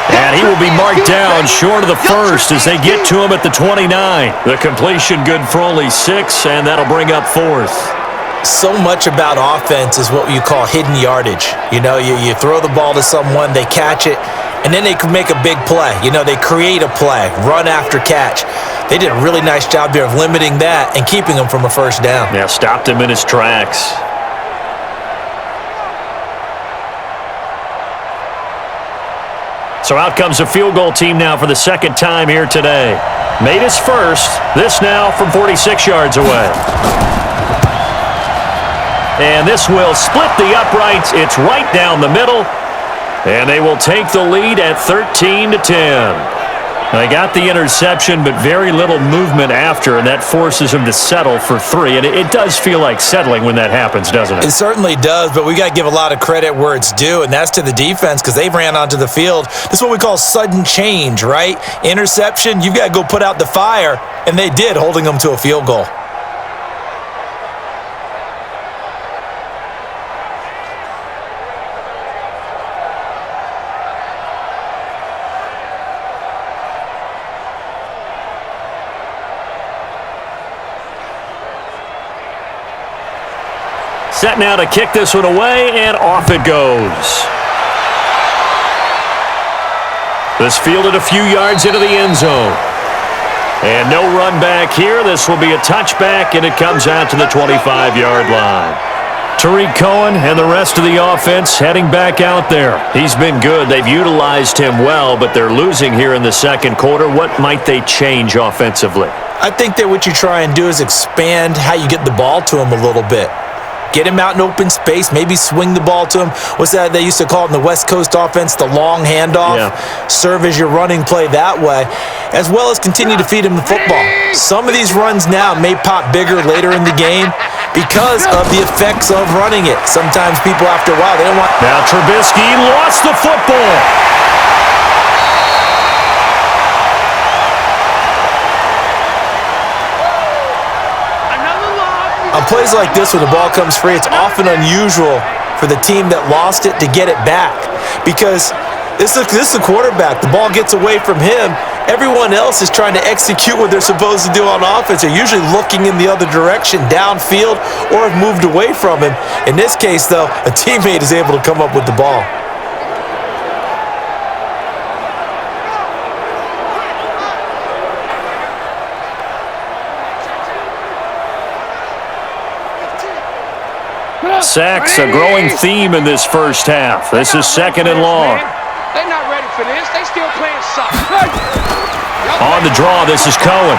And he will be marked down short of the first as they get to him at the 29. The completion good for only 6, and that'll bring up 4th. So much about offense is what you call hidden yardage. You know, you throw the ball to someone, they catch it, and then they can make a big play. You know, they create a play, run after catch. They did a really nice job there of limiting that and keeping him from a first down. Yeah, stopped him in his tracks. So out comes a field goal team now for the second time here today. Made his first. This now from 46 yards away. And this will split the uprights. It's right down the middle. And they will take the lead at 13-10. They got the interception, but very little movement after, and that forces them to settle for 3. And it does feel like settling when that happens, doesn't it? It certainly does, but we got to give a lot of credit where it's due, and that's to the defense because they ran onto the field. This is what we call sudden change, right? Interception, you've got to go put out the fire, and they did, holding them to a field goal. Set now to kick this one away, and off it goes. This fielded a few yards into the end zone. And no run back here. This will be a touchback, and it comes out to the 25-yard line. Tariq Cohen and the rest of the offense heading back out there. He's been good. They've utilized him well, but they're losing here in the second quarter. What might they change offensively? I think that what you try and do is expand how you get the ball to him a little bit. Get him out in open space, maybe swing the ball to him. What's that they used to call it in the West Coast offense, the long handoff? Yeah. Serve as your running play that way, as well as continue to feed him the football. Some of these runs now may pop bigger later in the game because of the effects of running it. Sometimes people, after a while, they don't want... Now Trubisky lost the football. On plays like this where the ball comes free, it's often unusual for the team that lost it to get it back because this is the quarterback. The ball gets away from him. Everyone else is trying to execute what they're supposed to do on offense. They're usually looking in the other direction, downfield, or have moved away from him. In this case, though, a teammate is able to come up with the ball. Sacks, a growing theme in this first half. This is 2nd and long. They're not ready for this. They still playing soccer. On the draw, this is Cohen.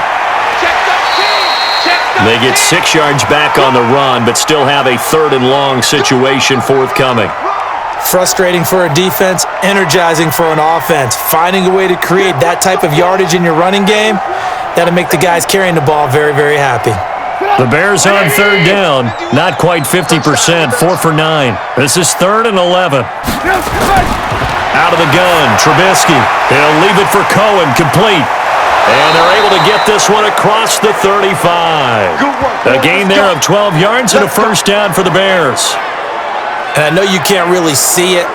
They get 6 yards back on the run, but still have a 3rd and long situation forthcoming. Frustrating for a defense, energizing for an offense. Finding a way to create that type of yardage in your running game, that'll make the guys carrying the ball very, very happy. The Bears on 3rd down, not quite 50%, 4 for 9. This is 3rd and 11. Out of the gun, Trubisky. He'll leave it for Cohen, complete. And they're able to get this one across the 35. A gain there of 12 yards and a first down for the Bears. And I know you can't really see it,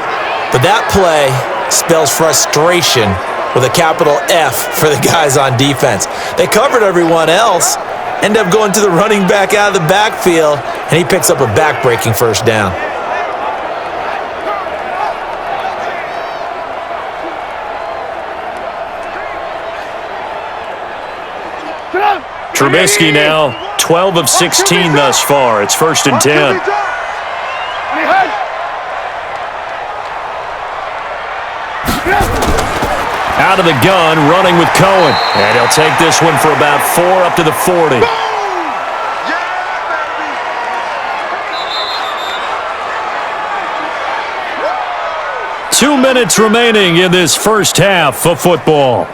but that play spells frustration with a capital F for the guys on defense. They covered everyone else, end up going to the running back out of the backfield, and he picks up a back-breaking first down. Trubisky now 12 of 16 thus far. It's 1st and 10. Out of the gun, running with Cohen. And he'll take this one for about 4 up to the 40. Two minutes remaining in this first half of football.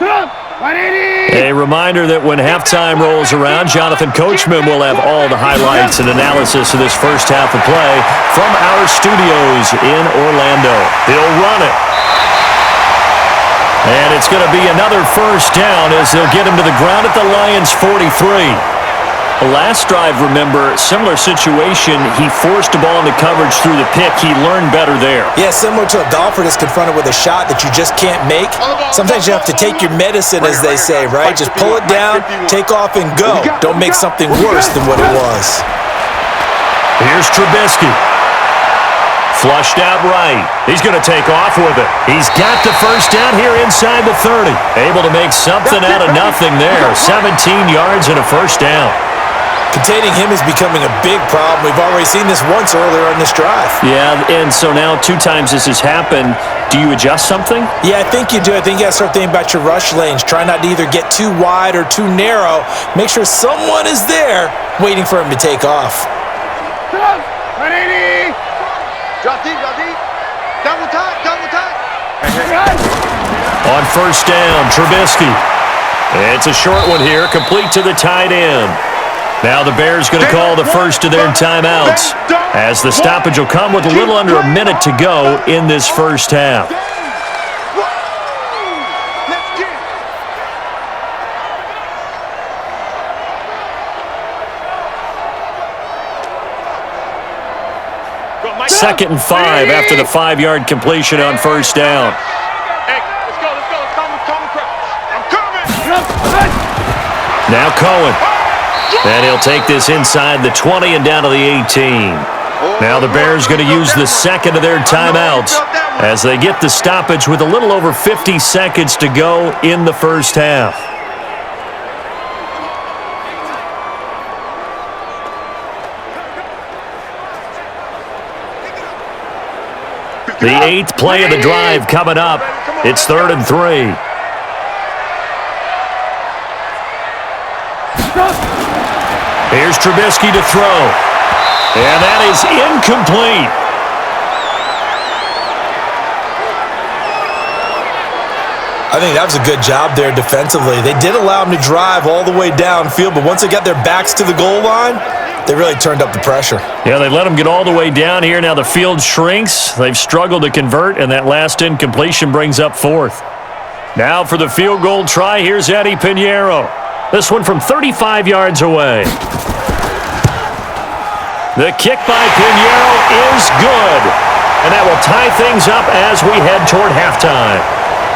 A reminder that when halftime rolls around, Jonathan Coachman will have all the highlights and analysis of this first half of play from our studios in Orlando. He'll run it. And it's going to be another first down as they'll get him to the ground at the Lions' 43. The last drive, remember, similar situation. He forced the ball into coverage through the pick. He learned better there. Yeah, similar to a golfer that's confronted with a shot that you just can't make. Sometimes you have to take your medicine, as they say, right? Just pull it down, take off, and go. Don't make something worse than what it was. Here's Trubisky. Flushed out right. He's going to take off with it. He's got the first down here inside the 30. Able to make something out of nothing there. 17 yards and a first down. Containing him is becoming a big problem. We've already seen this once earlier in this drive. Yeah, and so now 2 times this has happened. Do you adjust something? Yeah, I think you do. I think you got to start thinking about your rush lanes. Try not to either get too wide or too narrow. Make sure someone is there waiting for him to take off. 180. Drop deep, double time. On first down, Trubisky. It's a short one here, complete to the tight end. Now the Bears going to call the first of their timeouts as the stoppage will come with a little under a minute to go in this first half. Second and 5 after the 5-yard completion on first down. Hey, let's go. I'm coming. Now Cohen. And he'll take this inside the 20 and down to the 18. Now the Bears going to use the second of their timeouts as they get the stoppage with a little over 50 seconds to go in the first half. The 8th play of the drive coming up. It's 3rd and 3. Here's Trubisky to throw. And that is incomplete. I think that was a good job there defensively. They did allow him to drive all the way downfield, but once they got their backs to the goal line, they really turned up the pressure. Yeah, they let him get all the way down here. Now the field shrinks. They've struggled to convert, and that last incompletion brings up 4th. Now for the field goal try, here's Eddie Pinheiro. This one from 35 yards away. The kick by Pinheiro is good. And that will tie things up as we head toward halftime.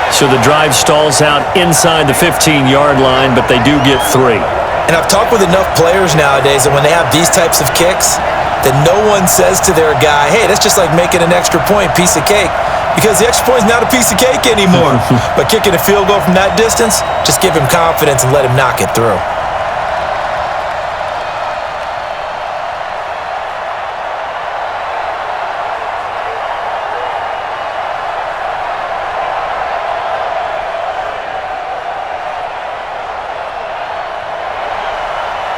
So the drive stalls out inside the 15-yard line, but they do get 3. And I've talked with enough players nowadays that when they have these types of kicks, that no one says to their guy, hey, that's just like making an extra point, piece of cake. Because the extra point is not a piece of cake anymore. But kicking a field goal from that distance, just give him confidence and let him knock it through.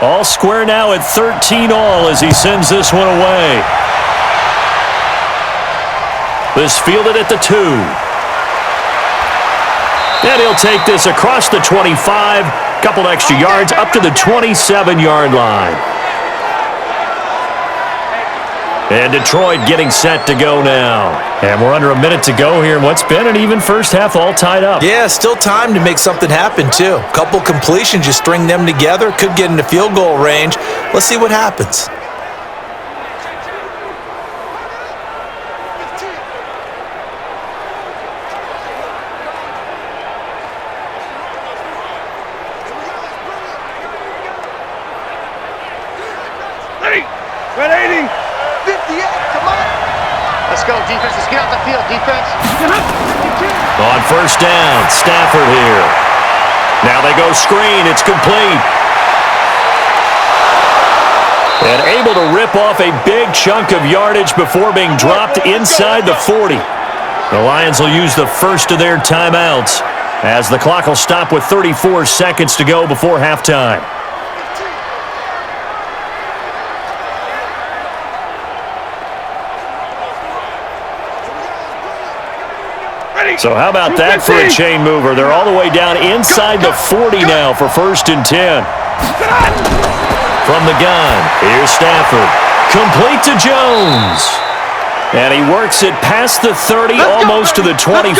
All square now at 13 all as he sends this one away. This fielded at the 2. And he'll take this across the 25, couple extra yards up to the 27-yard line. And Detroit getting set to go now. And we're under a minute to go here in what's been an even first half, all tied up. Yeah, still time to make something happen, too. Couple completions, you string them together, could get into field goal range. Let's see what happens. Defense, let's get out the field, defense. On first down, Stafford here. Now they go screen, it's complete. And able to rip off a big chunk of yardage before being dropped inside the 40. The Lions will use the first of their timeouts as the clock will stop with 34 seconds to go before halftime. Ready, So how about that for a chain mover? They're all the way down inside the 40 now for 1st and 10. From the gun, here's Stafford. Complete to Jones. And he works it past the 30, almost to the 25.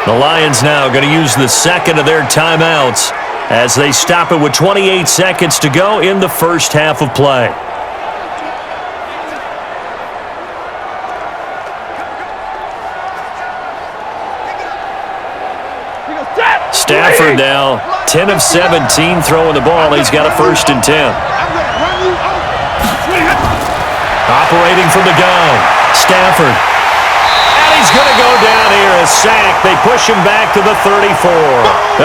The Lions now going to use the second of their timeouts as they stop it with 28 seconds to go in the first half of play. Stafford now 10 of 17 throwing the ball. He's got a 1st and 10. Operating from the gun, Stafford. And he's going to go down here, a sack. They push him back to the 34.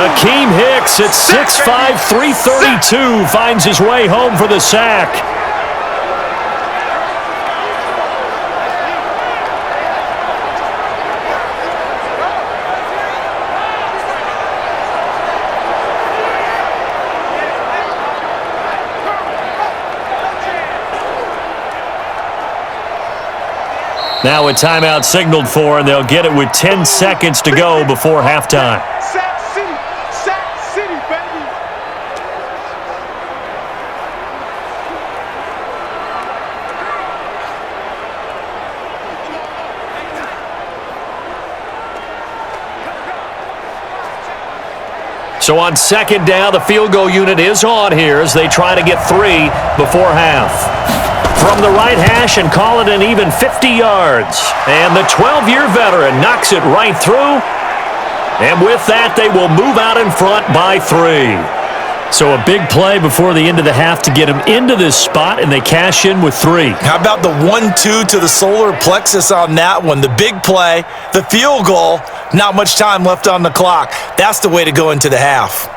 Akeem Hicks at 6'5", 332 finds his way home for the sack. Now a timeout signaled for, and they'll get it with 10 seconds to go before halftime. Sack City, baby. So on 2nd down, the field goal unit is on here as they try to get 3 before half. From the right hash and call it an even 50 yards. And the 12-year veteran knocks it right through. And with that, they will move out in front by 3. So a big play before the end of the half to get them into this spot, and they cash in with 3. How about the 1-2 to the solar plexus on that one? The big play, the field goal, not much time left on the clock. That's the way to go into the half.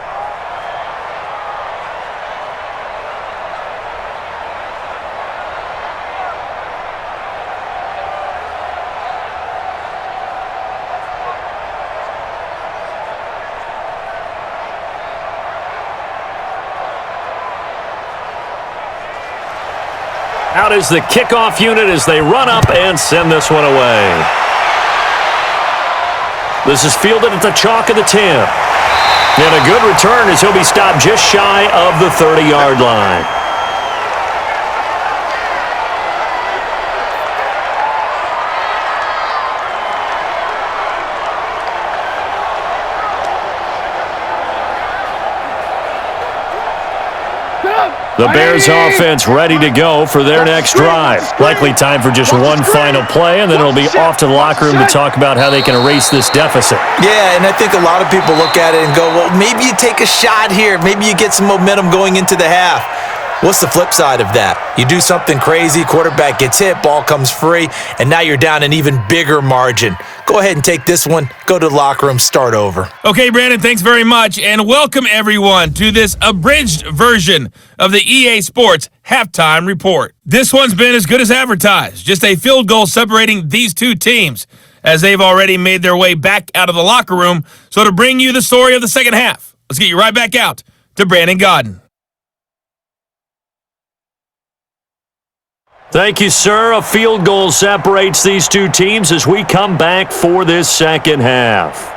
Out is the kickoff unit as they run up and send this one away. This is fielded at the chalk of the 10. And a good return as he'll be stopped just shy of the 30-yard line. The Bears offense ready to go for their next drive. Likely time for just one final play, and then it'll be off to the locker room to talk about how they can erase this deficit. Yeah, and I think a lot of people look at it and go, well, maybe you take a shot here. Maybe you get some momentum going into the half. What's the flip side of that? You do something crazy, quarterback gets hit, ball comes free, and now you're down an even bigger margin. Go ahead and take this one, go to the locker room, start over. Okay, Brandon, thanks very much, and welcome everyone to this abridged version of the EA Sports Halftime Report. This one's been as good as advertised, just a field goal separating these two teams, as they've already made their way back out of the locker room. So to bring you the story of the second half, let's get you right back out to Brandon Godden. Thank you, sir. A field goal separates these two teams as we come back for this second half.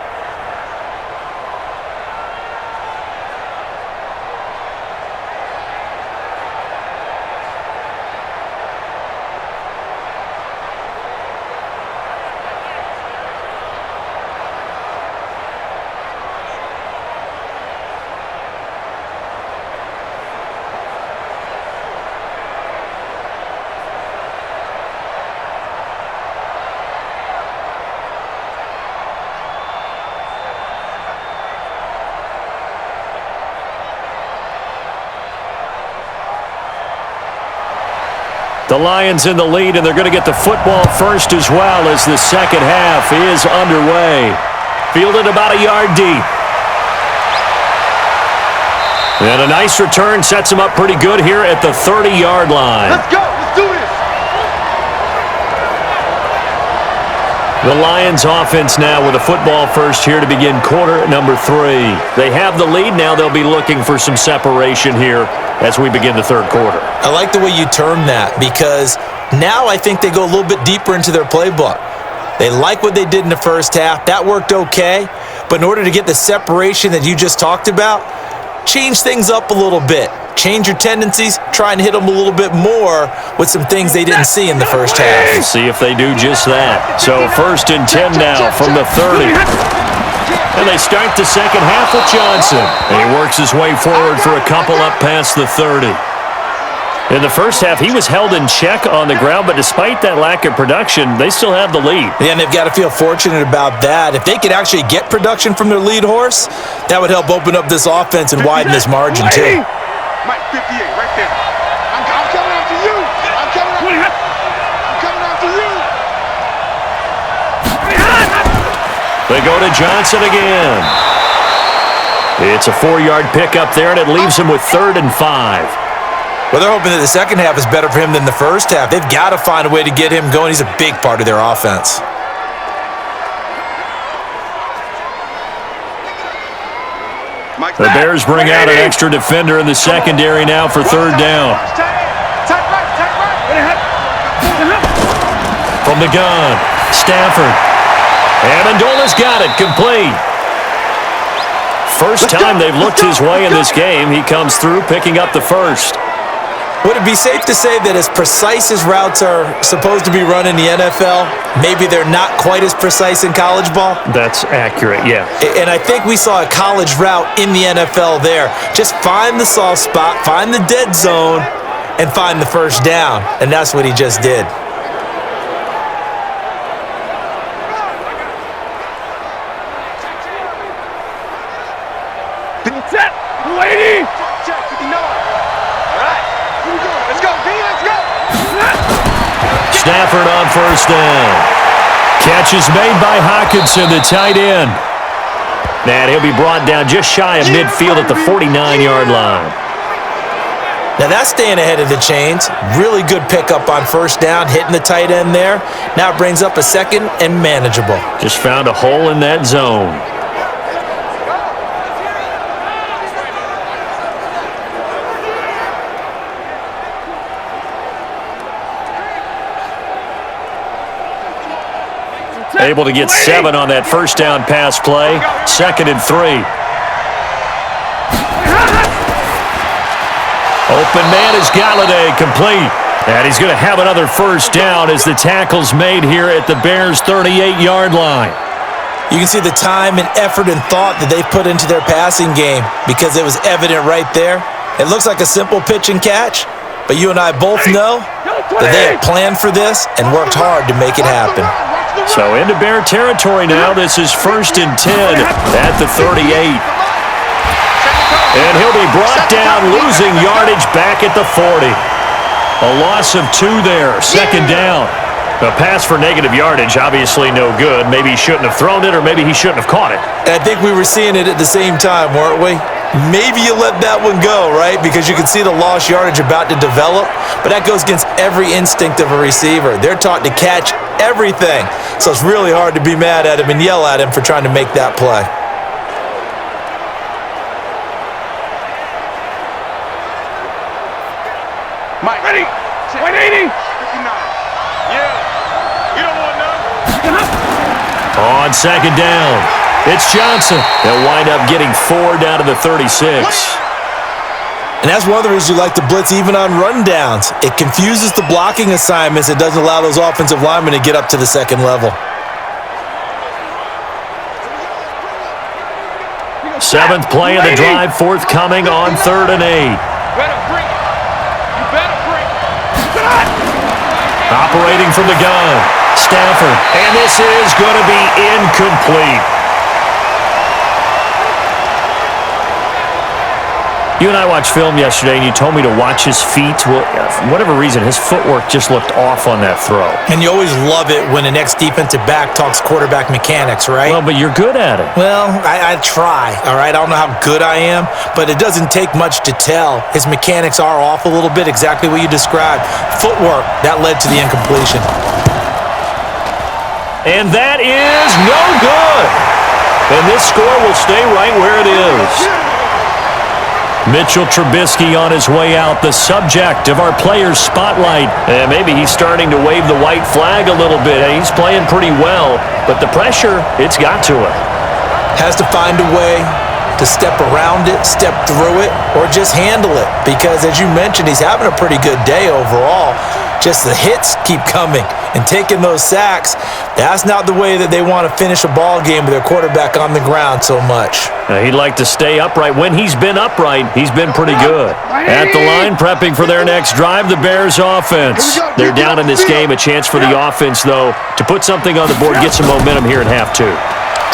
The Lions in the lead, and they're going to get the football first as well as the second half is underway. Fielded about a yard deep. And a nice return sets him up pretty good here at the 30-yard line. Let's go. Let's do this. The Lions offense now with a football first here to begin quarter number 3. They have the lead. Now they'll be looking for some separation here as we begin the third quarter. I like the way you term that, because now I think they go a little bit deeper into their playbook. They like what they did in the first half. That worked okay. But in order to get the separation that you just talked about, change things up a little bit. Change your tendencies. Try and hit them a little bit more with some things they didn't see in the first half. We'll see if they do just that. So 1st and 10 now from the 30. And they start the second half with Johnson. And he works his way forward for a couple up past the 30. In the first half, he was held in check on the ground, but despite that lack of production, they still have the lead. Yeah, and they've got to feel fortunate about that. If they could actually get production from their lead horse, that would help open up this offense and widen this margin, too. Mike, 58, right there. I'm coming after you. I'm coming after you. They go to Johnson again. It's a 4-yard pickup there, and it leaves him with 3rd and 5. Well, they're hoping that the second half is better for him than the first half. They've got to find a way to get him going. He's a big part of their offense. The Bears bring out an extra defender in the secondary now for 3rd down. From the gun, Stafford. Amendola's got it, complete. First time they've looked his way in this game. He comes through, picking up the first. Would it be safe to say that as precise as routes are supposed to be run in the NFL, maybe they're not quite as precise in college ball? That's accurate, yeah. And I think we saw a college route in the NFL there. Just find the soft spot, find the dead zone, and find the first down. And that's what he just did. Lady! Check, 59. All right, here we go. Let's go, B, let's go. Stafford on 1st down. Catch is made by Hockenson, the tight end. And he'll be brought down just shy of midfield at the 49-yard line. Now that's staying ahead of the chains. Really good pickup on 1st down, hitting the tight end there. Now it brings up a 2nd and manageable. Just found a hole in that zone. Able to get 7 on that 1st down pass play. 2nd and 3. Open man is Galladay, complete. And he's going to have another 1st down as the tackle's made here at the Bears' 38-yard line. You can see the time and effort and thought that they've put into their passing game because it was evident right there. It looks like a simple pitch and catch, but you and I both know that they have planned for this and worked hard to make it happen. So into Bear territory now. This is 1st and 10 at the 38. And he'll be brought down, losing yardage back at the 40. A loss of 2 there, 2nd down. A pass for negative yardage, obviously no good. Maybe he shouldn't have thrown it, or maybe he shouldn't have caught it. I think we were seeing it at the same time, weren't we? Maybe you let that one go, right? Because you can see the lost yardage about to develop, but that goes against every instinct of a receiver. They're taught to catch everything, so it's really hard to be mad at him and yell at him for trying to make that play. Mike, ready? 180. 59. Yeah. You don't want none. On 2nd down, it's Johnson. They'll wind up getting 4 down to the 36. And that's one of the reasons you like to blitz even on rundowns. It confuses the blocking assignments. It doesn't allow those offensive linemen to get up to the 2nd level. 7th play of the drive, forthcoming on 3rd and 8. Better bring it. You better bring it. Operating from the gun, Stafford. And this is going to be incomplete. You and I watched film yesterday, and you told me to watch his feet. Well, for whatever reason, his footwork just looked off on that throw. And you always love it when an ex-defensive back talks quarterback mechanics, right? Well, but you're good at it. Well, I try, all right? I don't know how good I am, but it doesn't take much to tell. His mechanics are off a little bit, exactly what you described. Footwork, that led to the incompletion. And that is no good. And this score will stay right where it is. Mitchell Trubisky on his way out, the subject of our players' spotlight. And maybe he's starting to wave the white flag a little bit. He's playing pretty well, but the pressure, it's got to him. Has to find a way to step around it, step through it, or just handle it. Because as you mentioned, he's having a pretty good day overall. Just the hits keep coming and taking those sacks. That's not the way that they want to finish a ball game with their quarterback on the ground so much. He'd like to stay upright. When he's been upright, he's been pretty good. At the line, prepping for their next drive, the Bears offense. They're down in this game. A chance for the offense, though, to put something on the board, get some momentum here at half two.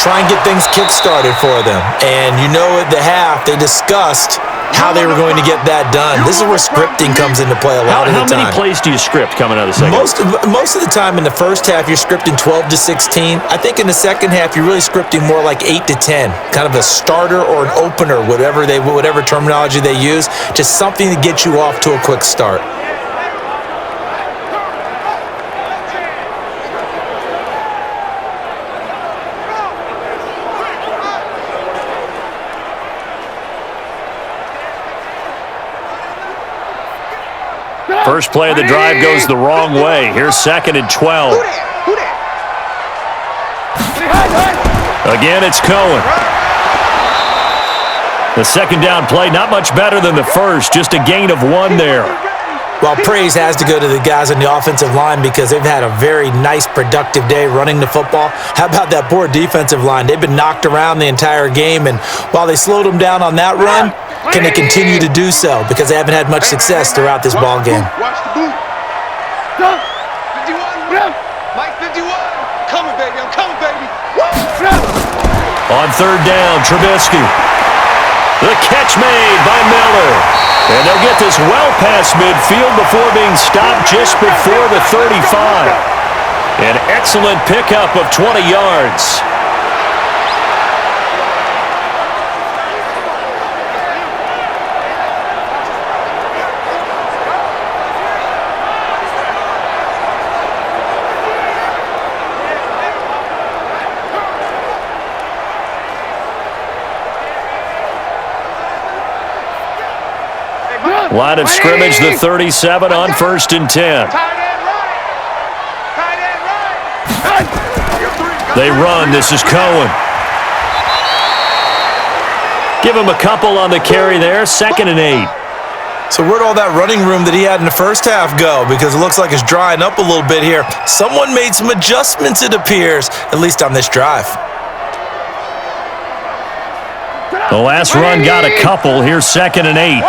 Try and get things kick-started for them. And you know at the half, they discussed how they were going to get that done. This is where scripting comes into play a lot of the time. How many plays do you script coming out of the second? Most of the time in the first half, you're scripting 12 to 16. I think in the second half, you're really scripting more like 8 to 10. Kind of a starter or an opener, whatever terminology they use. Just something to get you off to a quick start. First play of the drive goes the wrong way. Here's 2nd and 12. Again, it's Cohen. The second down play, not much better than the first, just a gain of 1 there. Well, praise has to go to the guys on the offensive line because they've had a very nice, productive day running the football. How about that poor defensive line? They've been knocked around the entire game, and while they slowed them down on that run, can they continue to do so? Because they haven't had much success throughout this ball game. Watch the boot. 51. Mike 51. Coming, baby. I'm coming, baby. On 3rd down, Trubisky. The catch made by Miller. And they'll get this well past midfield before being stopped just before the 35. An excellent pickup of 20 yards. Line of scrimmage, the 37 on 1st and 10. They run. This is Cohen. Give him a couple on the carry there. 2nd and 8. So where'd all that running room that he had in the first half go? Because it looks like it's drying up a little bit here. Someone made some adjustments, it appears, at least on this drive. The last run got a couple. Here's 2nd and 8.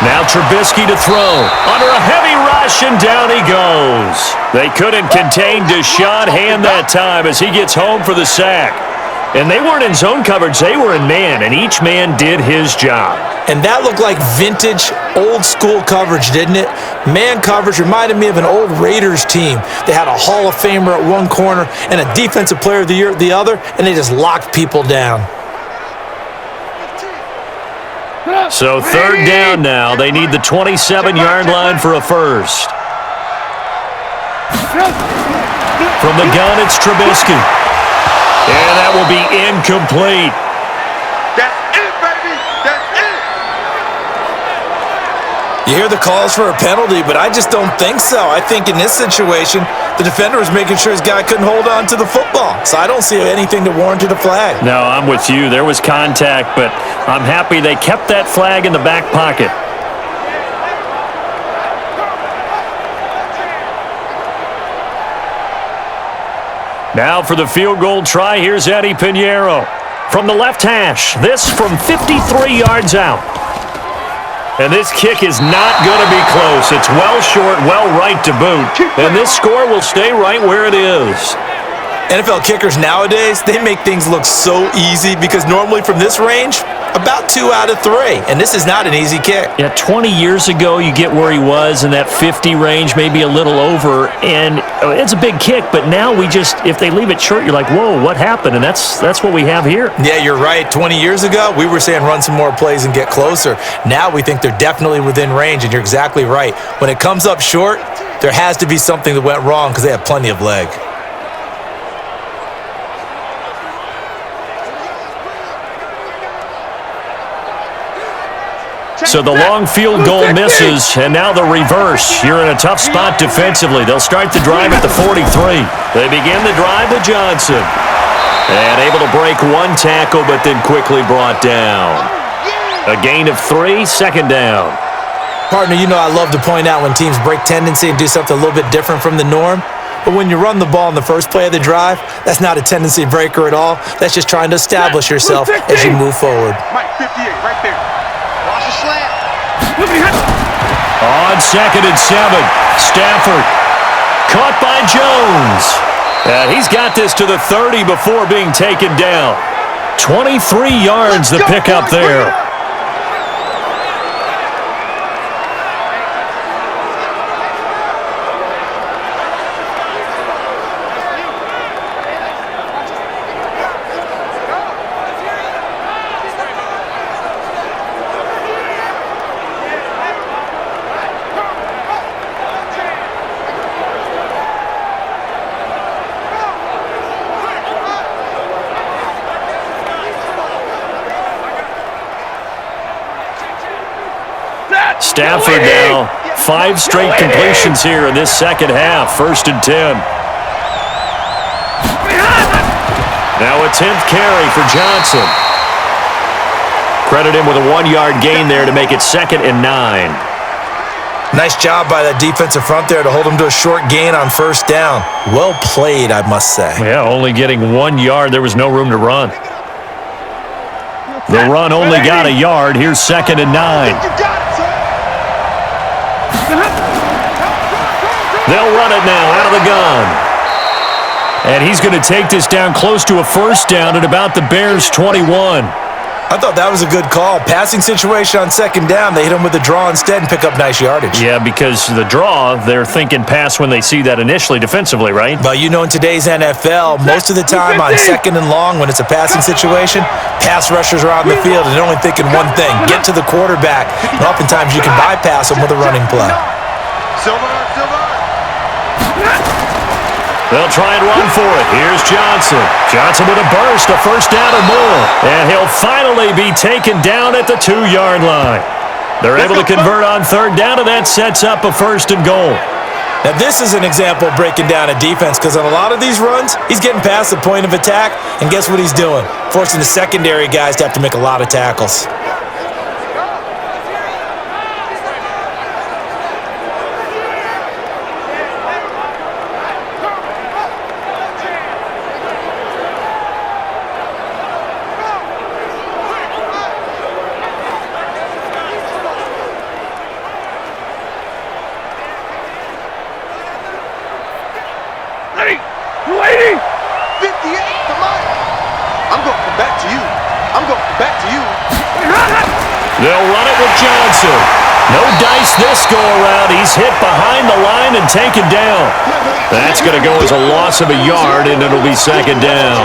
Now Trubisky to throw. Under a heavy rush, and down he goes. They couldn't contain Deshaun Hand that time as he gets home for the sack. And they weren't in zone coverage. They were in man, and each man did his job. And that looked like vintage, old-school coverage, didn't it? Man coverage reminded me of an old Raiders team. They had a Hall of Famer at one corner and a Defensive Player of the Year at the other, and they just locked people down. So 3rd down now. They need the 27-yard line for a first. From the gun, it's Trubisky. And that will be incomplete. That's it, baby. That's it. You hear the calls for a penalty, but I just don't think so. I think in this situation, the defender was making sure his guy couldn't hold on to the football. So I don't see anything to warrant a flag. No, I'm with you. There was contact, but I'm happy they kept that flag in the back pocket. Now for the field goal try, here's Eddie Pinheiro. From the left hash, this from 53 yards out. And this kick is not going to be close. It's well short, well right to boot. And this score will stay right where it is. NFL kickers nowadays, they make things look so easy because normally from this range, about 2 out of 3. And this is not an easy kick. Yeah, 20 years ago, you get where he was in that 50 range, maybe a little over. And it's a big kick, but now if they leave it short, you're like, whoa, what happened? And that's what we have here. Yeah, you're right. 20 years ago, we were saying run some more plays and get closer. Now we think they're definitely within range, and you're exactly right. When it comes up short, there has to be something that went wrong because they have plenty of leg. So the long field goal misses, and now the reverse. You're in a tough spot defensively. They'll start the drive at the 43. They begin the drive with Johnson. And able to break one tackle, but then quickly brought down. A gain of 3, second down. Partner, you know I love to point out when teams break tendency and do something a little bit different from the norm. But when you run the ball in the first play of the drive, that's not a tendency breaker at all. That's just trying to establish yourself as you move forward. Mike, 58, right there. Watch the slant. On 2nd and 7, Stafford caught by Jones. And he's got this to the 30 before being taken down. 23 yards the pickup there. Stafford now, 5 straight completions here in this second half. 1st and 10. Now a 10th carry for Johnson. Credit him with a 1-yard gain there to make it 2nd and 9. Nice job by that defensive front there to hold him to a short gain on 1st down. Well played, I must say. Yeah, only getting 1 yard. There was no room to run. The run only got a yard. Here's 2nd and 9. They'll run it now out of the gun. And he's going to take this down close to a 1st down at about the Bears' 21. I thought that was a good call. Passing situation on 2nd down. They hit him with a draw instead and pick up nice yardage. Yeah, because the draw, they're thinking pass when they see that initially defensively, right? But you know in today's NFL, most of the time on 2nd and long when it's a passing situation, pass rushers are out in the field and they're only thinking one thing, get to the quarterback. And oftentimes you can bypass them with a running play. Silver. They'll try and run for it. Here's Johnson. Johnson with a burst, a 1st down or more. And he'll finally be taken down at the 2-yard line. They're able to convert on 3rd down, and that sets up a 1st and goal. Now this is an example of breaking down a defense because on a lot of these runs, he's getting past the point of attack, and guess what he's doing? Forcing the secondary guys to have to make a lot of tackles. Lady! 58, come on! I'm going to come back to you. I'm going to come back to you. They'll run it with Johnson. No dice this go-around. He's hit behind the line and taken down. That's going to go as a loss of a yard, and it'll be 2nd down.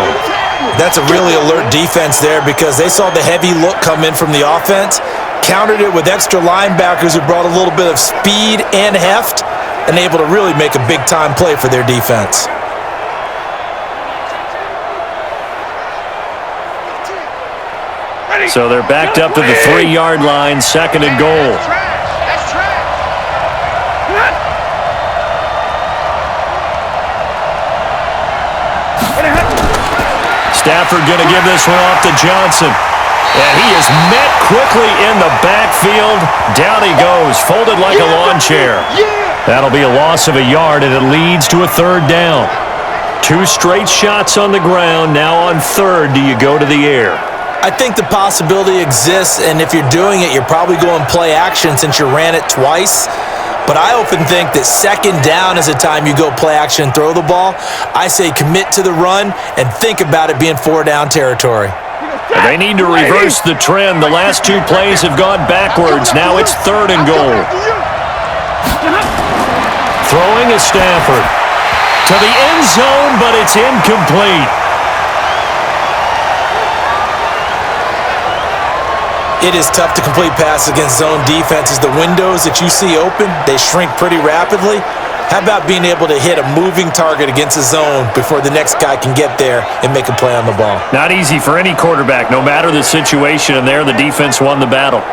That's a really alert defense there because they saw the heavy look come in from the offense, countered it with extra linebackers who brought a little bit of speed and heft, and able to really make a big-time play for their defense. So they're backed up to the 3-yard line, 2nd and goal. Stafford going to give this one off to Johnson. And he is met quickly in the backfield. Down he goes, folded like a lawn chair. That'll be a loss of a yard, and it leads to a 3rd down. 2 straight shots on the ground. Now on 3rd, do you go to the air? I think the possibility exists, and if you're doing it, you're probably going play action since you ran it twice. But I often think that 2nd down is a time you go play action and throw the ball. I say commit to the run and think about it being 4-down territory. They need to reverse the trend. The last 2 plays have gone backwards. Now it's 3rd and goal. Throwing is Stafford. To the end zone, but it's incomplete. It is tough to complete passes against zone defenses. The windows that you see open, they shrink pretty rapidly. How about being able to hit a moving target against a zone before the next guy can get there and make a play on the ball? Not easy for any quarterback, no matter the situation, and there the defense won the battle.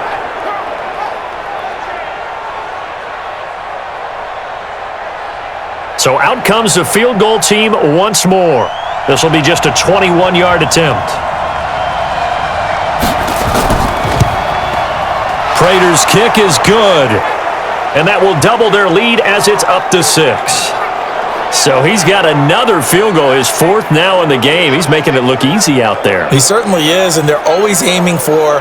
So out comes the field goal team once more. This will be just a 21-yard attempt. Prater's kick is good. And that will double their lead as it's up to 6. So he's got another field goal, his fourth now in the game. He's making it look easy out there. He certainly is, and they're always aiming for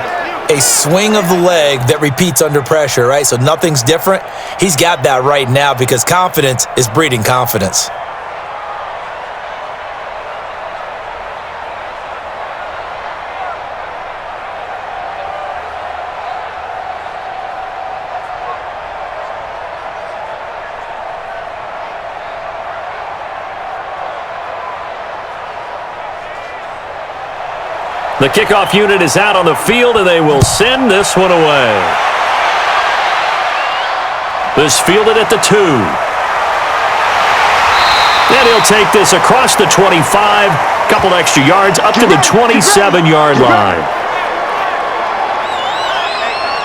a swing of the leg that repeats under pressure, right? So nothing's different. He's got that right now because confidence is breeding confidence. The kickoff unit is out on the field, and they will send this one away. This fielded at the 2. And he'll take this across the 25, couple extra yards up to the 27-yard line.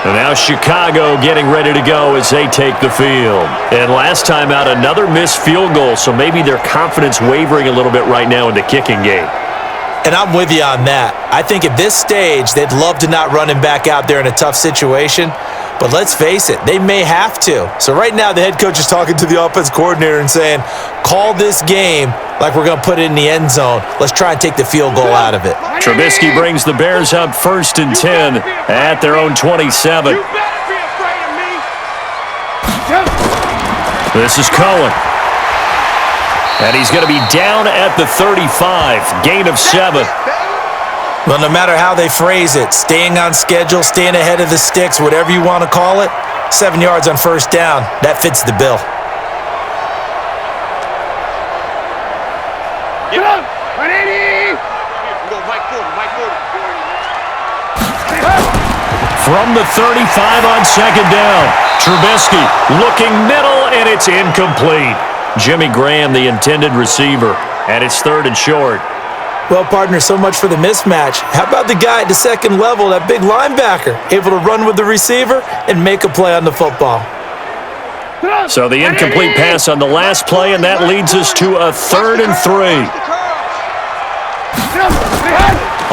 And now Chicago getting ready to go as they take the field. And last time out, another missed field goal, so maybe their confidence wavering a little bit right now in the kicking game. And I'm with you on that. I think at this stage, they'd love to not run him back out there in a tough situation. But let's face it, they may have to. So right now, the head coach is talking to the offense coordinator and saying, call this game like we're going to put it in the end zone. Let's try and take the field goal out of it. Trubisky brings the Bears up 1st and 10 at their own 27. This is Cohen. And he's going to be down at the 35, gain of 7. Well, no matter how they phrase it, staying on schedule, staying ahead of the sticks, whatever you want to call it, 7 yards on first down, that fits the bill. Get up! 180! From the 35 on second down, Trubisky looking middle, and it's incomplete. Jimmy Graham, the intended receiver, and it's 3rd and short. Well, partner, so much for the mismatch. How about the guy at the second level, that big linebacker, able to run with the receiver and make a play on the football? So the incomplete pass on the last play, and that leads us to a 3rd and 3.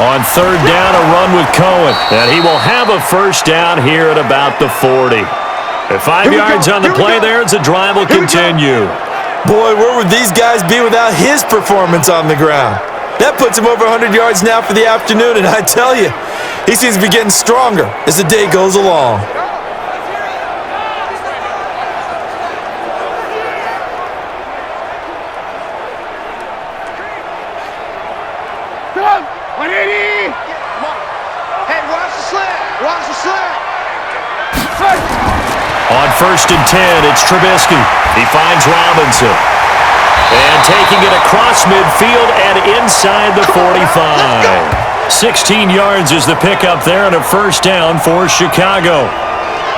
On 3rd down, a run with Cohen, and he will have a first down here at about the 40. At 5 yards on the play there, as the drive will continue. Boy, where would these guys be without his performance on the ground? That puts him over 100 yards now for the afternoon, and I tell you, he seems to be getting stronger as the day goes along. Come on! 180! Hey, watch the slant! Watch the slant! On 1st and 10, it's Trubisky. He finds Robinson. And taking it across midfield and inside the 45. 16 yards is the pickup there and a first down for Chicago.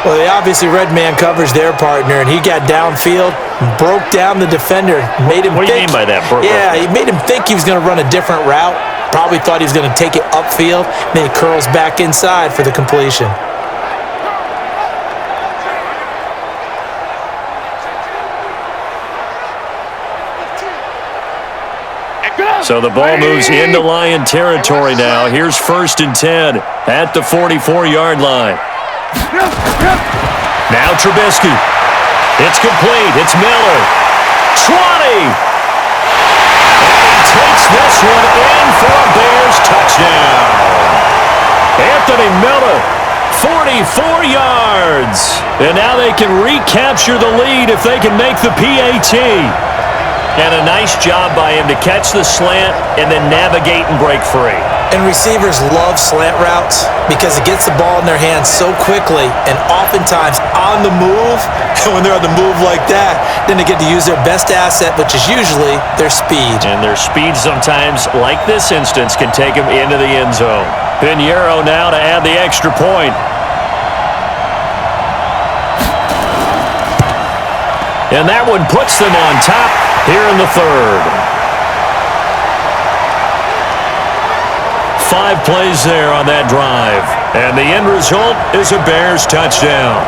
Well, they obviously read man coverage their partner, and he got downfield, broke down the defender, made him What do you mean by that? Yeah, he made him think he was going to run a different route. Probably thought he was going to take it upfield. Then he curls back inside for the completion. So the ball moves into Lion territory now. Here's 1st and 10 at the 44-yard line. Now Trubisky. It's complete. It's Miller. 20. And he takes this one in for a Bears touchdown. Anthony Miller, 44 yards. And now they can recapture the lead if they can make the PAT. And a nice job by him to catch the slant and then navigate and break free. And receivers love slant routes because it gets the ball in their hands so quickly and oftentimes on the move. And when they're on the move like that, then they get to use their best asset, which is usually their speed. And their speed sometimes, like this instance, can take them into the end zone. Pinheiro now to add the extra point. And that one puts them on top here in the 3rd. 5 plays there on that drive. And the end result is a Bears touchdown.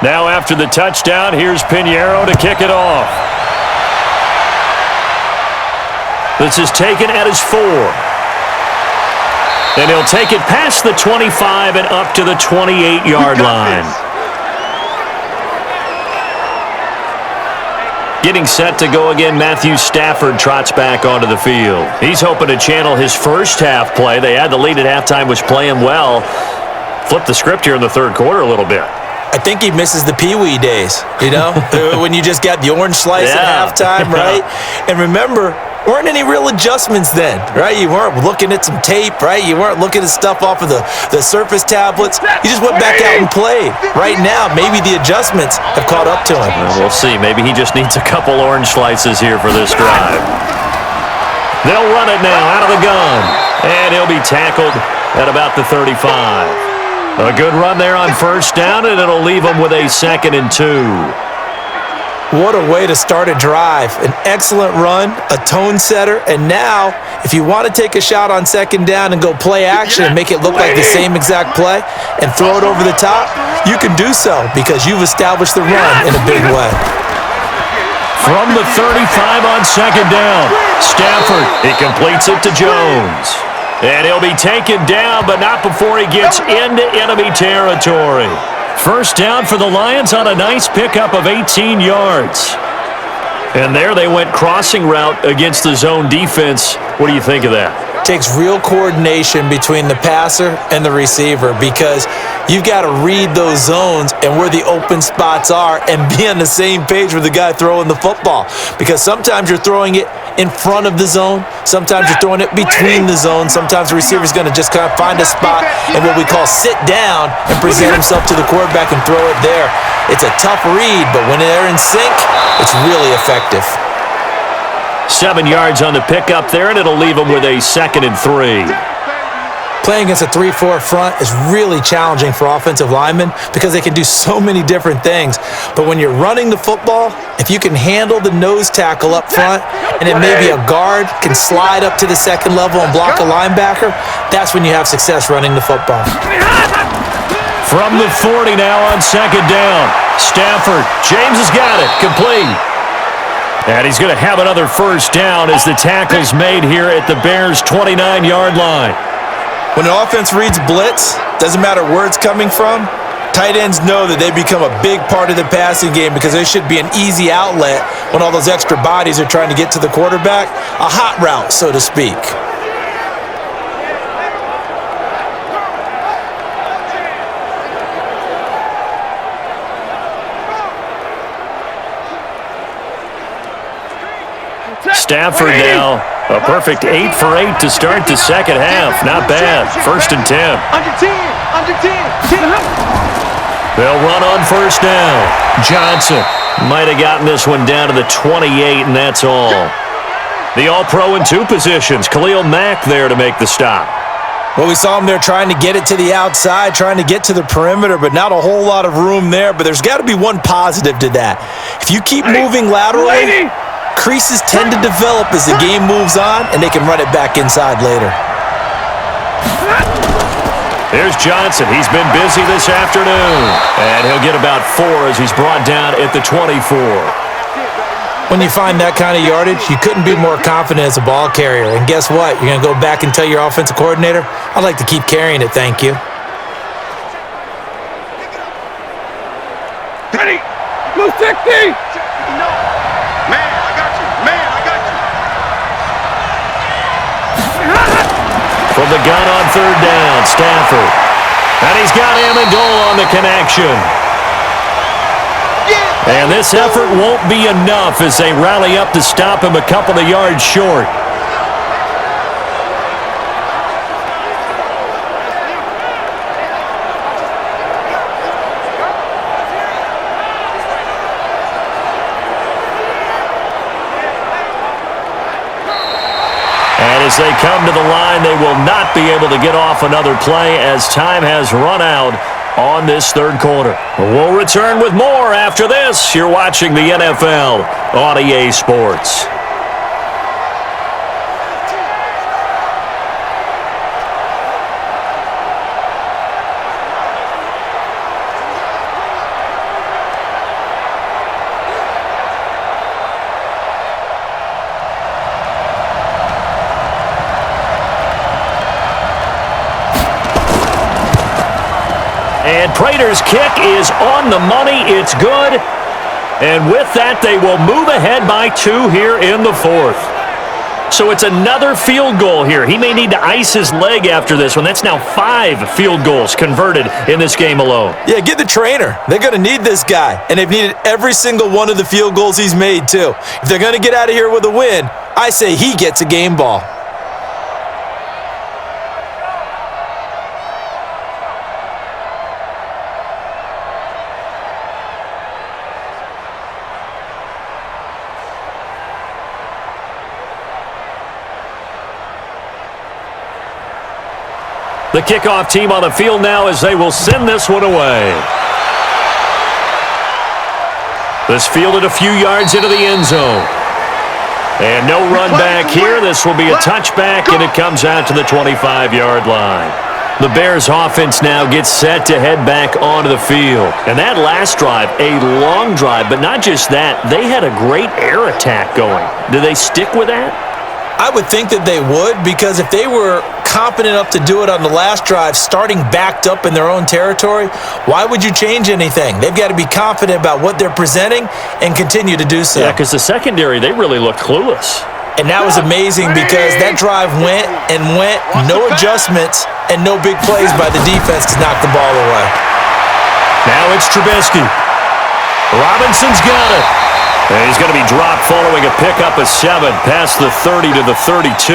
Now after the touchdown, here's Pinheiro to kick it off. This is taken at his 4. And he'll take it past the 25 and up to the 28-yard line. Getting set to go again, Matthew Stafford trots back onto the field. He's hoping to channel his first half play. They had the lead at halftime, was playing well. Flip the script here in the third quarter a little bit. I think he misses the Pee-wee days, when you just got the orange slice at halftime, right? And remember, weren't any real adjustments then, right? You weren't looking at some tape, right? You weren't looking at stuff off of the Surface tablets. You just went back out and played. Right now, maybe the adjustments have caught up to him. Well, we'll see. Maybe he just needs a couple orange slices here for this drive. They'll run it now out of the gun. And he'll be tackled at about the 35. A good run there on first down, and it'll leave them with a 2nd and 2. What a way to start a drive. An excellent run, a tone setter, and now if you want to take a shot on 2nd down and go play action and make it look like the same exact play and throw it over the top, you can do so because you've established the run in a big way. From the 35 on 2nd down, Stafford, he completes it to Jones. And he'll be taken down, but not before he gets into enemy territory. First down for the Lions on a nice pickup of 18 yards. And there they went crossing route against the zone defense. What do you think of that? Takes real coordination between the passer and the receiver because you've got to read those zones and where the open spots are and be on the same page with the guy throwing the football. Because sometimes you're throwing it in front of the zone. Sometimes you're throwing it between the zones. Sometimes the receiver's going to just kind of find a spot and what we call sit down and present himself to the quarterback and throw it there. It's a tough read, but when they're in sync, it's really effective. 7 yards on the pickup there, and it'll leave them with a 2nd and 3. Playing against a 3-4 front is really challenging for offensive linemen because they can do so many different things. But when you're running the football, if you can handle the nose tackle up front and then maybe a guard can slide up to the 2nd level and block a linebacker, that's when you have success running the football. From the 40 now on 2nd down. Stafford, James has got it, complete. And he's going to have another first down as the tackle's made here at the Bears' 29-yard line. When an offense reads blitz, doesn't matter where it's coming from, tight ends know that they become a big part of the passing game because there should be an easy outlet when all those extra bodies are trying to get to the quarterback, a hot route, so to speak. Stafford now, a perfect 8 for 8 to start the second half. Not bad. 1st and 10. Under 10. They'll run on first down. Johnson might have gotten this one down to the 28, and that's all. The All-Pro in 2 positions. Khalil Mack there to make the stop. Well, we saw him there trying to get it to the outside, trying to get to the perimeter, but not a whole lot of room there. But there's got to be one positive to that. If you keep moving laterally, creases tend to develop as the game moves on, and they can run it back inside later. There's Johnson. He's been busy this afternoon. And he'll get about 4 as he's brought down at the 24. When you find that kind of yardage, you couldn't be more confident as a ball carrier. And guess what? You're going to go back and tell your offensive coordinator, I'd like to keep carrying it, thank you. Ready. Blue 60. From the gun on 3rd down, Stafford. And he's got Amendola on the connection. And this effort won't be enough as they rally up to stop him a couple of yards short. As they come to the line, they will not be able to get off another play as time has run out on this 3rd quarter. We'll return with more after this. You're watching the NFL on EA Sports. Prater's kick is on the money. It's good. And with that, they will move ahead by 2 here in the 4th. So it's another field goal here. He may need to ice his leg after this one. That's now 5 field goals converted in this game alone. Yeah, get the trainer. They're going to need this guy. And they've needed every single one of the field goals he's made, too. If they're going to get out of here with a win, I say he gets a game ball. The kickoff team on the field now as they will send this one away. This fielded a few yards into the end zone. And no run back here. This will be a touchback, and it comes out to the 25-yard line. The Bears offense now gets set to head back onto the field. And that last drive, a long drive, but not just that. They had a great air attack going. Do they stick with that? I would think that they would, because if they were competent enough to do it on the last drive, starting backed up in their own territory, why would you change anything? They've got to be confident about what they're presenting and continue to do so. Yeah, because the secondary, they really looked clueless. And that was amazing because that drive went, no adjustments, and no big plays by the defense to knock the ball away. Now it's Trubisky. Robinson's got it. And he's going to be dropped following a pickup of 7 past the 30 to the 32.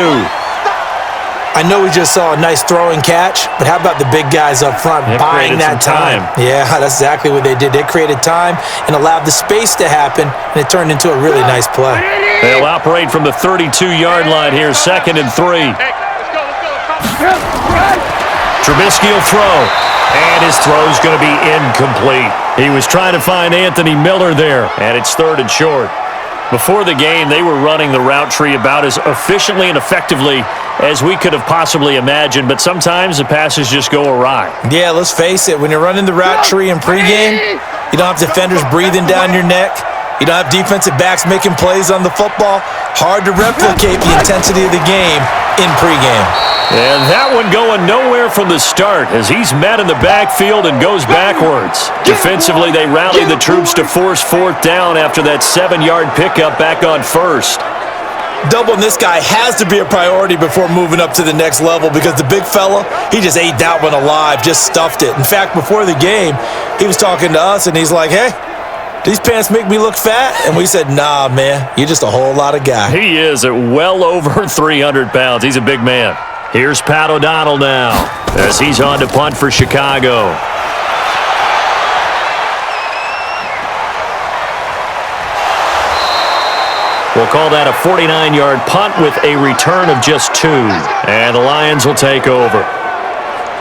I know we just saw a nice throwing catch, but how about the big guys up front buying that time? Yeah, that's exactly what they did. They created time and allowed the space to happen, and it turned into a really nice play. They'll operate from the 32-yard line here, 2nd and 3. Trubisky will throw, and his throw's going to be incomplete. He was trying to find Anthony Miller there, and it's 3rd and short. Before the game, they were running the route tree about as efficiently and effectively as we could have possibly imagined, but sometimes the passes just go awry. Yeah, let's face it. When you're running the route tree in pregame, you don't have defenders breathing down your neck. You don't have defensive backs making plays on the football. Hard to replicate the intensity of the game in pregame. And that one going nowhere from the start as he's met in the backfield and goes backwards. Defensively, they rally the troops to force 4th down after that 7-yard pickup back on 1st. Doubling this guy has to be a priority before moving up to the next level because the big fella, he just ate that one alive, just stuffed it. In fact, before the game, he was talking to us and he's like, hey, these pants make me look fat? And we said, nah, man, you're just a whole lot of guy. He is at well over 300 pounds. He's a big man. Here's Pat O'Donnell now as he's on to punt for Chicago. We'll call that a 49-yard punt with a return of just 2. And the Lions will take over.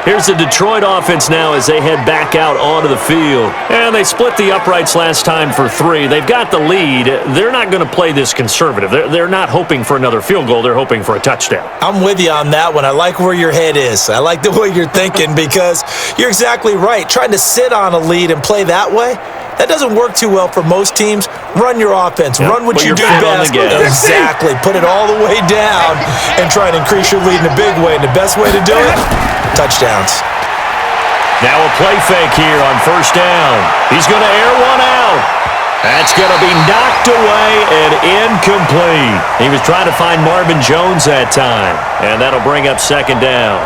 Here's the Detroit offense now as they head back out onto the field. And they split the uprights last time for 3. They've got the lead. They're not going to play this conservative. They're not hoping for another field goal. They're hoping for a touchdown. I'm with you on that one. I like where your head is. I like the way you're thinking because you're exactly right. Trying to sit on a lead and play that way, that doesn't work too well for most teams. Run your offense. Yep. Run what you do best. Exactly. Put it all the way down and try and increase your lead in a big way. And the best way to do it, touchdowns. Now a play fake here on 1st down. He's going to air one out. That's going to be knocked away and incomplete. He was trying to find Marvin Jones that time. And that'll bring up 2nd down.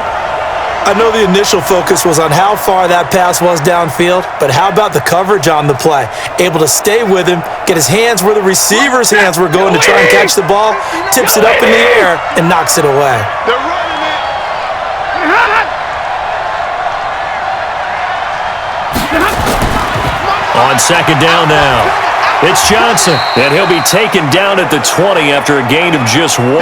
I know the initial focus was on how far that pass was downfield, but how about the coverage on the play? Able to stay with him, get his hands where the receiver's hands were going to try and catch the ball, tips it up in the air, and knocks it away. They're running it. On 2nd down now, it's Johnson, and he'll be taken down at the 20 after a gain of just 1.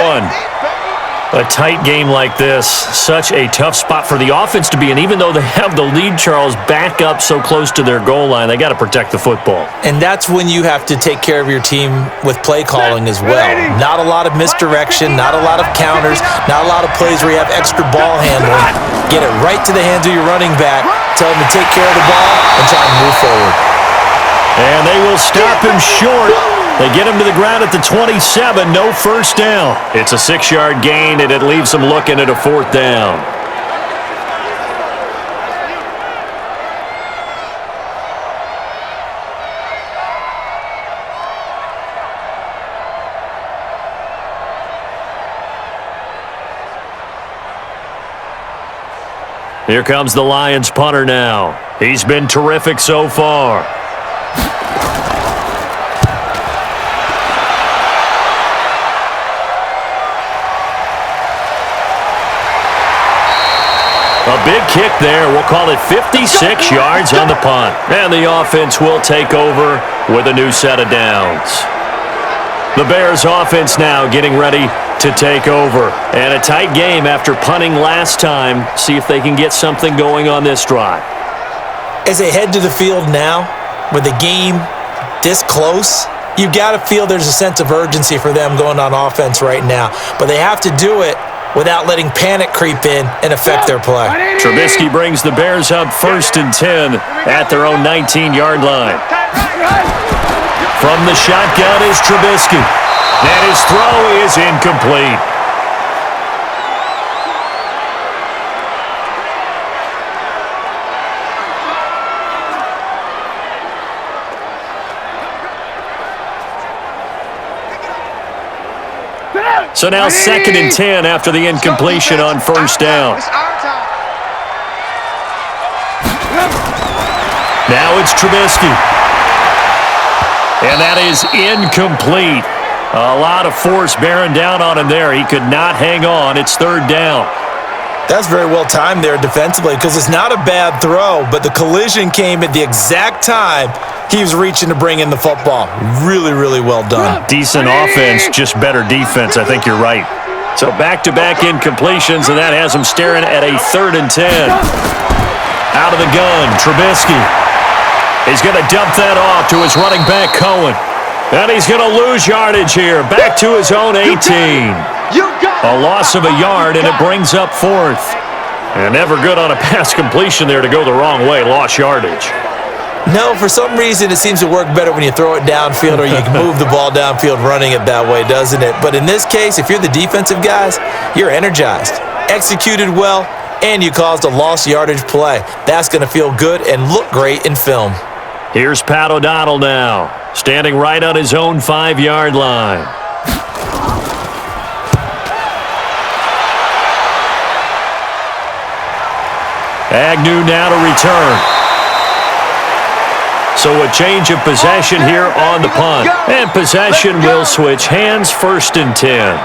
A tight game like this, such a tough spot for the offense to be in. Even though they have the lead, Charles, back up so close to their goal line, they got to protect the football. And that's when you have to take care of your team with play calling as well. Not a lot of misdirection, not a lot of counters, not a lot of plays where you have extra ball handling. Get it right to the hands of your running back, tell him to take care of the ball, and try and move forward. And they will stop him short. They get him to the ground at the 27, no 1st down. It's a 6-yard gain, and it leaves them looking at a 4th down. Here comes the Lions punter now. He's been terrific so far. A big kick there. We'll call it 56 yards on the punt. And the offense will take over with a new set of downs. The Bears offense now getting ready to take over. And a tight game after punting last time. See if they can get something going on this drive. As they head to the field now, with the game this close, you got to feel there's a sense of urgency for them going on offense right now. But they have to do it without letting panic creep in and affect their play. Trubisky brings the Bears up 1st and 10 at their own 19-yard line. From the shotgun is Trubisky. And his throw is incomplete. So now 2nd and 10 after the incompletion on 1st down. Now it's Trubisky. And that is incomplete. A lot of force bearing down on him there. He could not hang on. It's 3rd down. That's very well timed there defensively because it's not a bad throw, but the collision came at the exact time he was reaching to bring in the football. Really, really well done. Decent offense, just better defense. I think you're right. So back-to-back incompletions, and that has him staring at a 3rd and 10. Out of the gun, Trubisky. He's going to dump that off to his running back, Cohen. And he's going to lose yardage here. Back to his own 18. A loss of a yard, and it brings up 4th. And never good on a pass completion there to go the wrong way. Lost yardage. No, for some reason it seems to work better when you throw it downfield or you can move the ball downfield running it that way, doesn't it? But in this case, if you're the defensive guys, you're energized, executed well, and you caused a lost yardage play. That's going to feel good and look great in film. Here's Pat O'Donnell now, standing right on his own 5-yard line. Agnew now to return. So a change of possession here on the punt. And possession will switch hands, 1st and 10.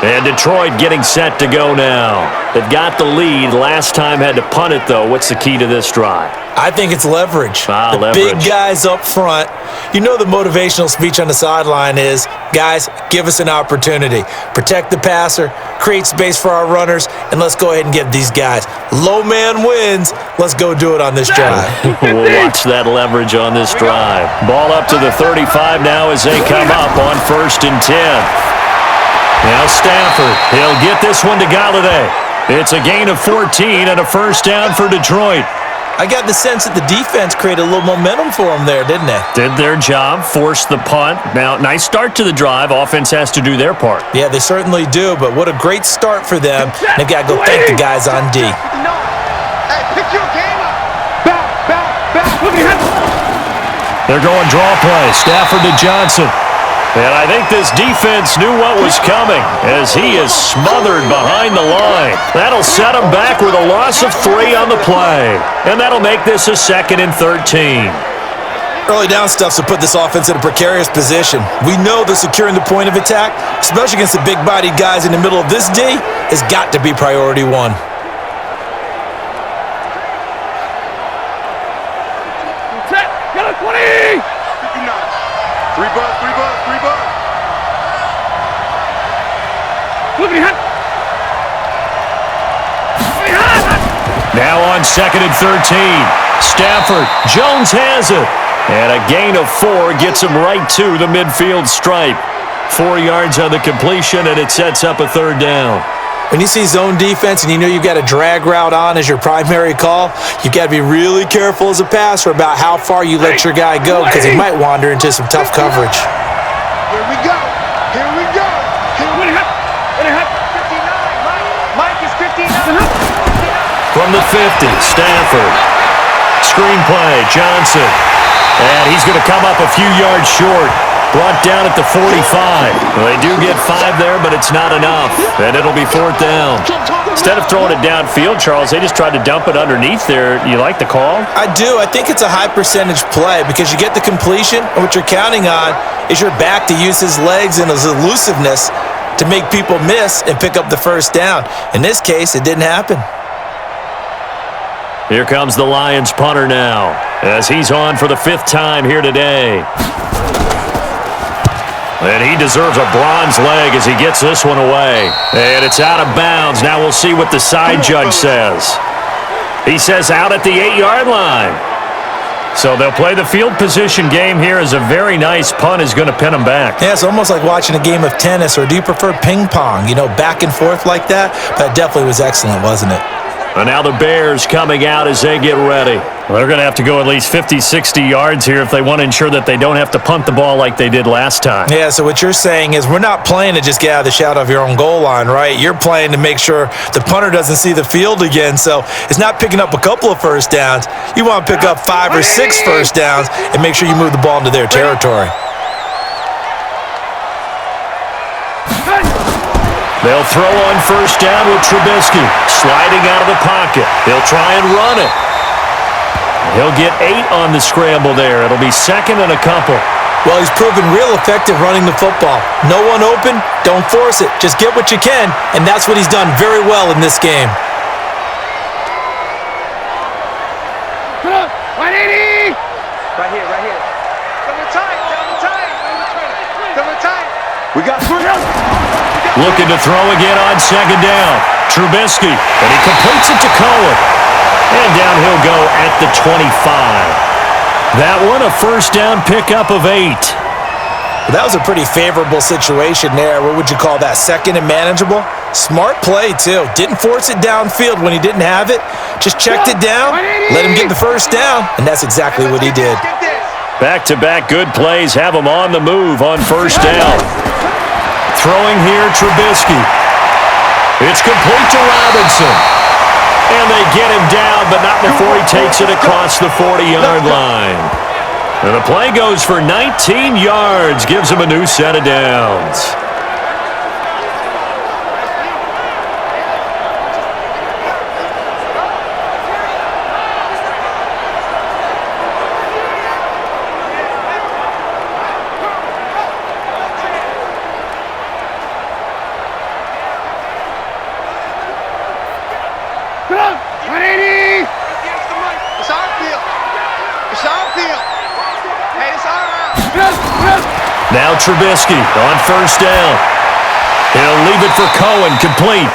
And Detroit getting set to go now. They've got the lead. Last time had to punt it, though. What's the key to this drive? I think it's leverage. Leverage. Big guys up front. You know the motivational speech on the sideline is, guys, give us an opportunity. Protect the passer, create space for our runners, and let's go ahead and get these guys. Low man wins. Let's go do it on this drive. We'll watch that leverage on this drive. Ball up to the 35 now as they come up on 1st and 10. Now Stafford, he'll get this one to Galladay. It's a gain of 14 and a 1st down for Detroit. I got the sense that the defense created a little momentum for them there, didn't they? Did their job, forced the punt. Now, nice start to the drive. Offense has to do their part. Yeah, they certainly do, but what a great start for them. They've got to go thank the guys on D. Hey, pick your game up. Back. They're going draw play. Stafford to Johnson. And I think this defense knew what was coming as he is smothered behind the line. That'll set him back with a loss of 3 on the play. And that'll make this a 2nd and 13. Early down stuffs to put this offense in a precarious position. We know that securing the point of attack, especially against the big-bodied guys in the middle of this D, has got to be priority 1. Got a 20! 3 bucks. Now on 2nd and 13. Stafford. Jones has it. And a gain of 4 gets him right to the midfield stripe. 4 yards on the completion, and it sets up a 3rd down. When you see zone defense and you know you've got a drag route on as your primary call, you've got to be really careful as a passer about how far you let your guy go because he might wander into some tough coverage. Here we go. Mike is 59. From the 50, Stafford. Screenplay, Johnson. And he's going to come up a few yards short. Brought down at the 45. Well, they do get 5 there, but it's not enough. And it'll be 4th down. Instead of throwing it downfield, Charles, they just tried to dump it underneath there. You like the call? I do. I think it's a high percentage play because you get the completion, and what you're counting on is your back to use his legs and his elusiveness to make people miss and pick up the first down. In this case, it didn't happen. Here comes the Lions punter now as he's on for the 5th time here today. And he deserves a bronze leg as he gets this one away. And it's out of bounds. Now we'll see what the side judge says. He says out at the 8-yard line. So they'll play the field position game here as a very nice punt is going to pin them back. Yeah, it's almost like watching a game of tennis, or do you prefer ping pong? You know, back and forth like that? That definitely was excellent, wasn't it? And now the Bears coming out as they get ready. Well, they're going to have to go at least 50, 60 yards here if they want to ensure that they don't have to punt the ball like they did last time. Yeah, so what you're saying is we're not playing to just get out of the shadow of your own goal line, right? You're playing to make sure the punter doesn't see the field again. So it's not picking up a couple of first downs. You want to pick up 5 or 6 first downs and make sure you move the ball into their territory. They'll throw on first down with Trubisky, sliding out of the pocket. He'll try and run it. He'll get 8 on the scramble there. It'll be 2nd and a couple. Well, he's proven real effective running the football. No one open, don't force it. Just get what you can, and that's what he's done very well in this game. Put up, 180! Right here. Double tight. We got 3. Looking to throw again on 2nd down. Trubisky, and he completes it to Cohen. And down he'll go at the 25. That one a first down pickup of 8. That was a pretty favorable situation there. What would you call that, 2nd and manageable? Smart play, too. Didn't force it downfield when he didn't have it. Just checked it down, let him get the first down, and that's exactly what he did. Back-to-back good plays have him on the move on first down. Throwing here, Trubisky. It's complete to Robinson. And they get him down, but not before he takes it across the 40-yard line. And the play goes for 19 yards, gives him a new set of downs. Now Trubisky on first down. He'll leave it for Cohen, complete.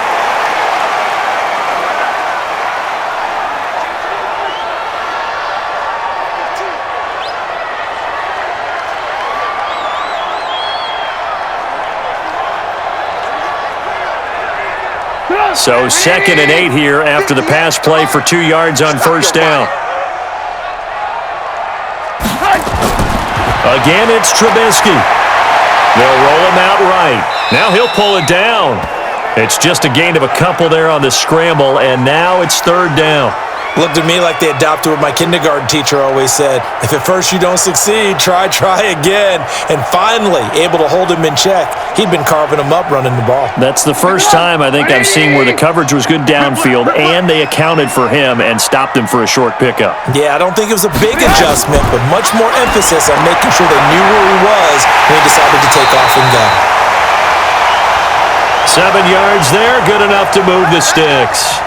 So 2nd and 8 here after the pass play for 2 yards on first down. Again, it's Trubisky. They'll roll him out right. Now he'll pull it down. It's just a gain of a couple there on the scramble, and now it's 3rd down. Looked at me like they adopted what my kindergarten teacher always said. If at first you don't succeed, try again. And finally, able to hold him in check. He'd been carving him up running the ball. That's the first time I think I've seen where the coverage was good downfield, and they accounted for him and stopped him for a short pickup. Yeah, I don't think it was a big adjustment, but much more emphasis on making sure they knew where he was when he decided to take off and go. 7 yards there, good enough to move the sticks.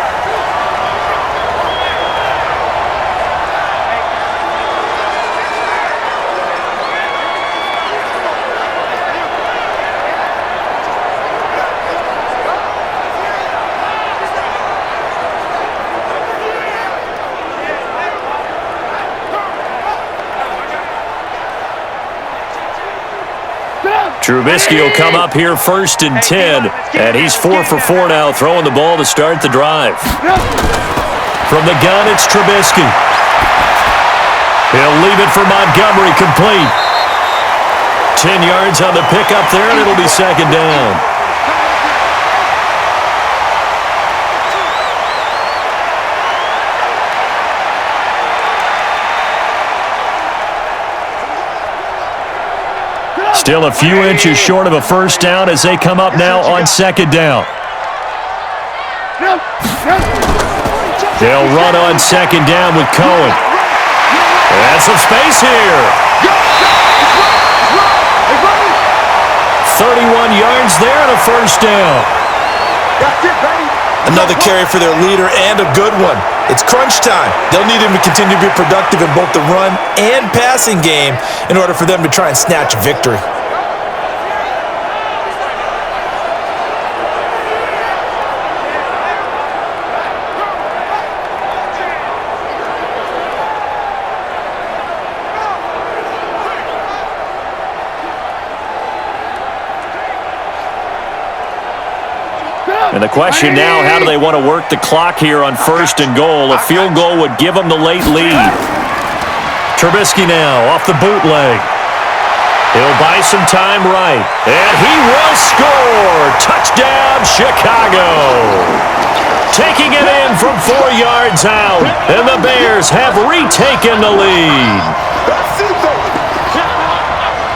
Trubisky will come up here 1st and 10, and he's 4 for 4 now, throwing the ball to start the drive. From the gun, it's Trubisky. He'll leave it for Montgomery, complete. 10 yards on the pickup there, and it'll be 2nd down. Still a few inches short of a first down as they come up now on 2nd down. They'll run on second down with Cohen. And some space here. 31 yards there and a first down. Another carry for their leader and a good one. It's crunch time. They'll need him to continue to be productive in both the run and passing game in order for them to try and snatch a victory. And the question now, how do they want to work the clock here on first and goal? A field goal would give them the late lead. Trubisky now off the bootleg. He'll buy some time right. And he will score. Touchdown, Chicago. Taking it in from 4 yards out. And the Bears have retaken the lead.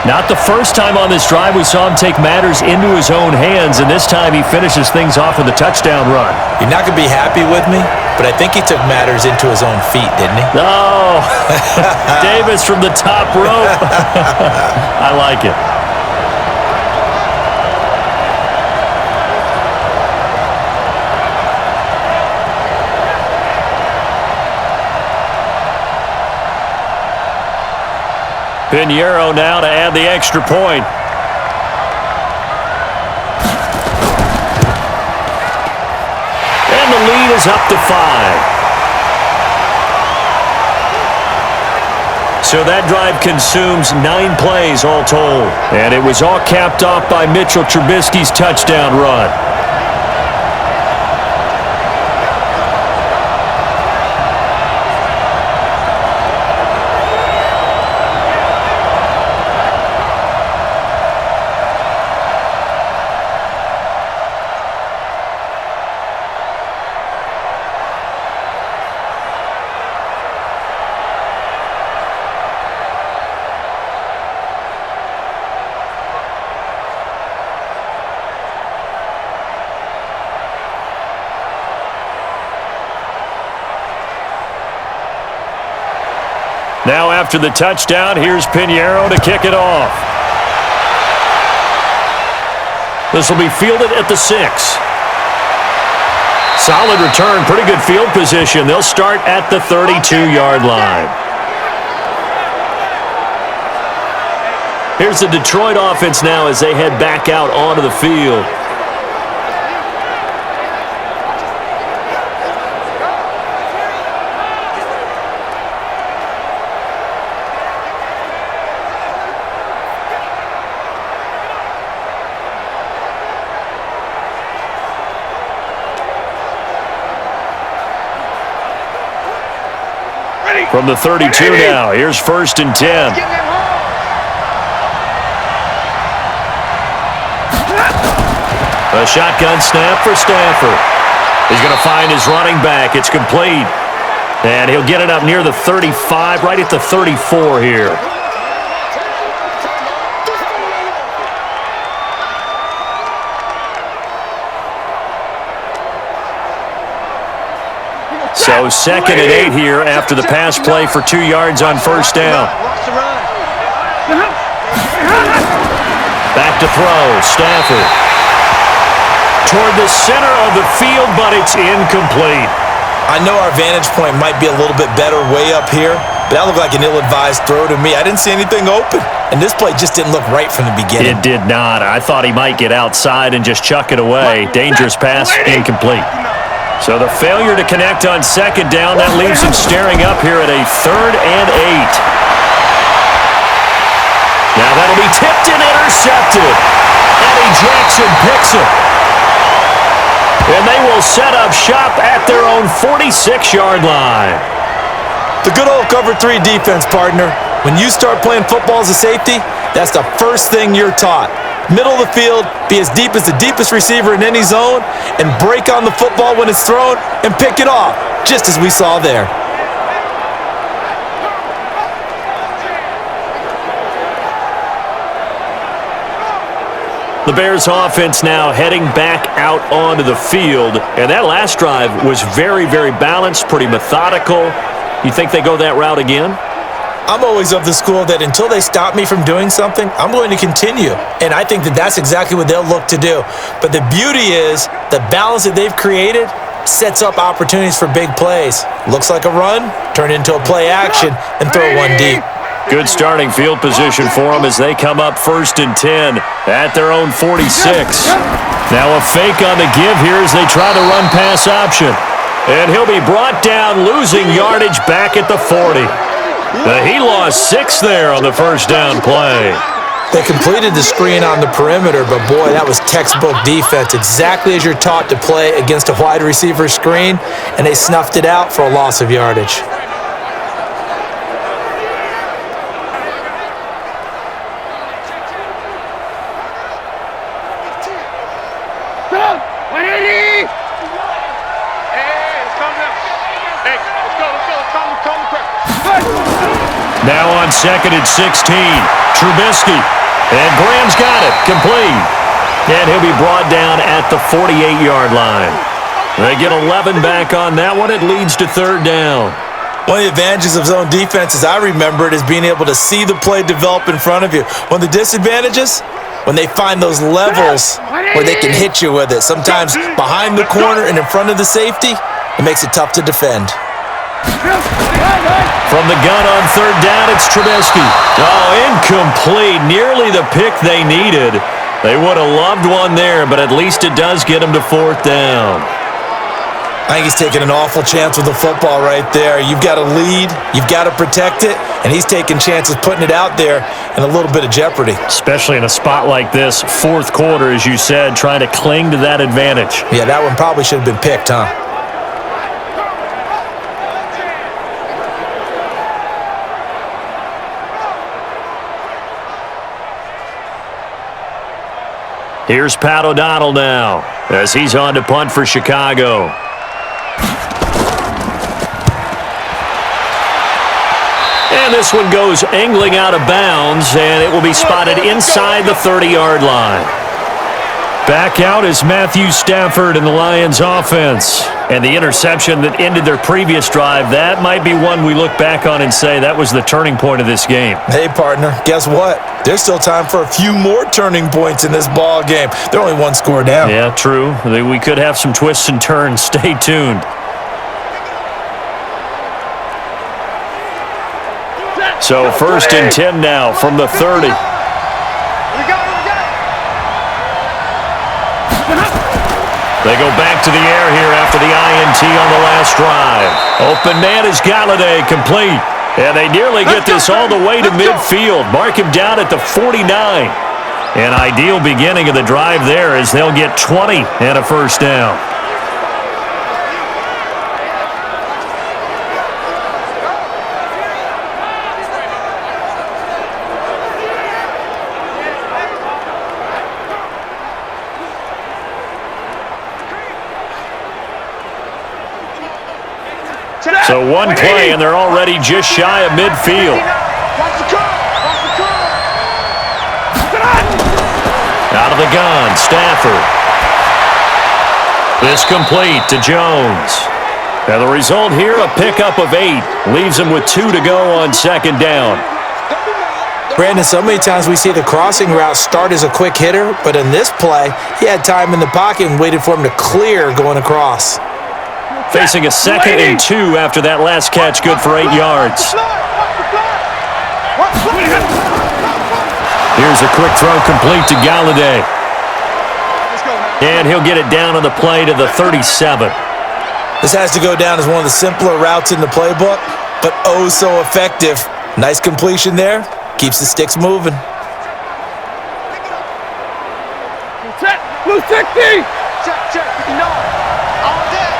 Not the first time on this drive we saw him take matters into his own hands, and this time he finishes things off with a touchdown run. You're not going to be happy with me, but I think he took matters into his own feet, didn't he? Oh, Davis from the top rope. I like it. Pinheiro now to add the extra point. And the lead is up to 5. So that drive consumes 9 plays all told. And it was all capped off by Mitchell Trubisky's touchdown run. Now after the touchdown, here's Pinheiro to kick it off. This will be fielded at the 6. Solid return, pretty good field position. They'll start at the 32-yard line. Here's the Detroit offense now as they head back out onto the field. From the 32 now, here's 1st and 10. A shotgun snap for Stafford. He's going to find his running back. It's complete. And he'll get it up near the 35, right at the 34 here. So 2nd and 8 here after the pass play for 2 yards on first down. Back to throw, Stafford. Toward the center of the field, but it's incomplete. I know our vantage point might be a little bit better way up here, but that looked like an ill-advised throw to me. I didn't see anything open, and this play just didn't look right from the beginning. It did not. I thought he might get outside and just chuck it away. Dangerous pass, incomplete. So the failure to connect on second down, that leaves him staring up here at a 3rd and 8. Now that'll be tipped and intercepted. Eddie Jackson picks it. And they will set up shop at their own 46-yard line. The good old cover 3 defense, partner. When you start playing football as a safety, that's the first thing you're taught. Middle of the field, be as deep as the deepest receiver in any zone, and break on the football when it's thrown and pick it off, just as we saw there. The Bears offense now heading back out onto the field. And that last drive was very, very balanced, pretty methodical. You think they go that route again? I'm always of the school that until they stop me from doing something, I'm going to continue. And I think that that's exactly what they'll look to do. But the beauty is the balance that they've created sets up opportunities for big plays. Looks like a run, turn into a play action, and throw one deep. Good starting field position for them as they come up 1st and 10 at their own 46. Now a fake on the give here as they try the run-pass option. And he'll be brought down, losing yardage back at the 40. He lost 6 there on the first down play. They completed the screen on the perimeter, but boy, that was textbook defense. Exactly as you're taught to play against a wide receiver screen, and they snuffed it out for a loss of yardage. Now on 2nd and 16, Trubisky. And Graham's got it, complete. And he'll be brought down at the 48-yard line. They get 11 back on that one. It leads to 3rd down. One of the advantages of zone defense, as I remember it, is being able to see the play develop in front of you. One of the disadvantages, when they find those levels where they can hit you with it. Sometimes behind the corner and in front of the safety, it makes it tough to defend. From the gun on 3rd down, it's Trubisky. Oh, incomplete. Nearly the pick they needed. They would have loved one there, but at least it does get them to 4th down. I think he's taking an awful chance with the football right there. You've got to lead, you've got to protect it, and he's taking chances putting it out there in a little bit of jeopardy. Especially in a spot like this, 4th quarter, as you said, trying to cling to that advantage. Yeah, that one probably should have been picked, huh? Here's Pat O'Donnell now as he's on to punt for Chicago. And this one goes angling out of bounds, and it will be spotted inside the 30-yard line. Back out is Matthew Stafford in the Lions offense. And the interception that ended their previous drive, that might be one we look back on and say that was the turning point of this game. Hey, partner, guess what? There's still time for a few more turning points in this ball game. They're only 1 score down. Yeah, true. We could have some twists and turns. Stay tuned. So 1st and 10 now from the 30. They go back to the air here after the INT on the last drive. Open man is Galladay, complete. And they nearly get this all the way to midfield. Mark him down at the 49. An ideal beginning of the drive there as they'll get 20 and a first down. So one play, and they're already just shy of midfield. Out of the gun, Stafford. This complete to Jones. Now the result here, a pickup of 8. Leaves him with 2 to go on 2nd down. Brandon, so many times we see the crossing route start as a quick hitter, but in this play, he had time in the pocket and waited for him to clear going across. Facing a 2nd and 2 after that last catch, good for 8 yards. Here's a quick throw complete to Galladay. And he'll get it down on the play to the 37. This has to go down as one of the simpler routes in the playbook, but oh so effective. Nice completion there. Keeps the sticks moving. Set, blue 60. Check, no. All day.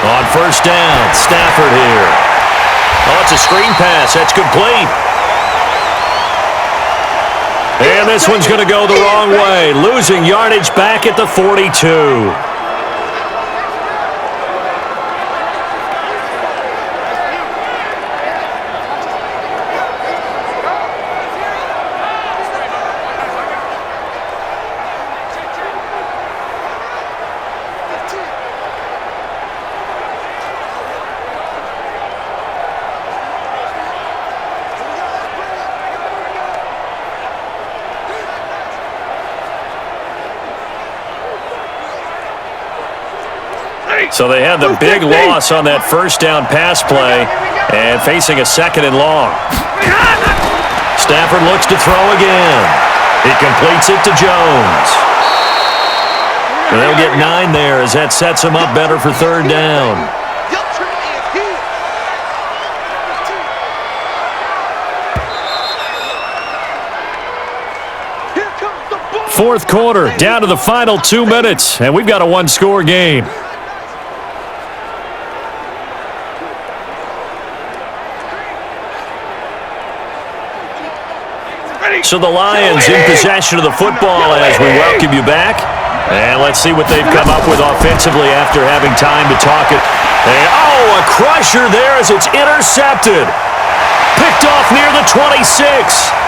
On 1st down, Stafford here. Oh, it's a screen pass. That's complete. And this one's going to go the wrong way. Losing yardage back at the 42. So they had the big loss on that first down pass play and facing a 2nd and long. Stafford looks to throw again. He completes it to Jones. And they'll get 9 there as that sets him up better for 3rd down. Fourth quarter, down to the final 2 minutes, and we've got a 1-score game. So the Lions in possession of the football as we welcome you back. And let's see what they've come up with offensively after having time to talk it. And, a crusher there as it's intercepted. Picked off near the 26.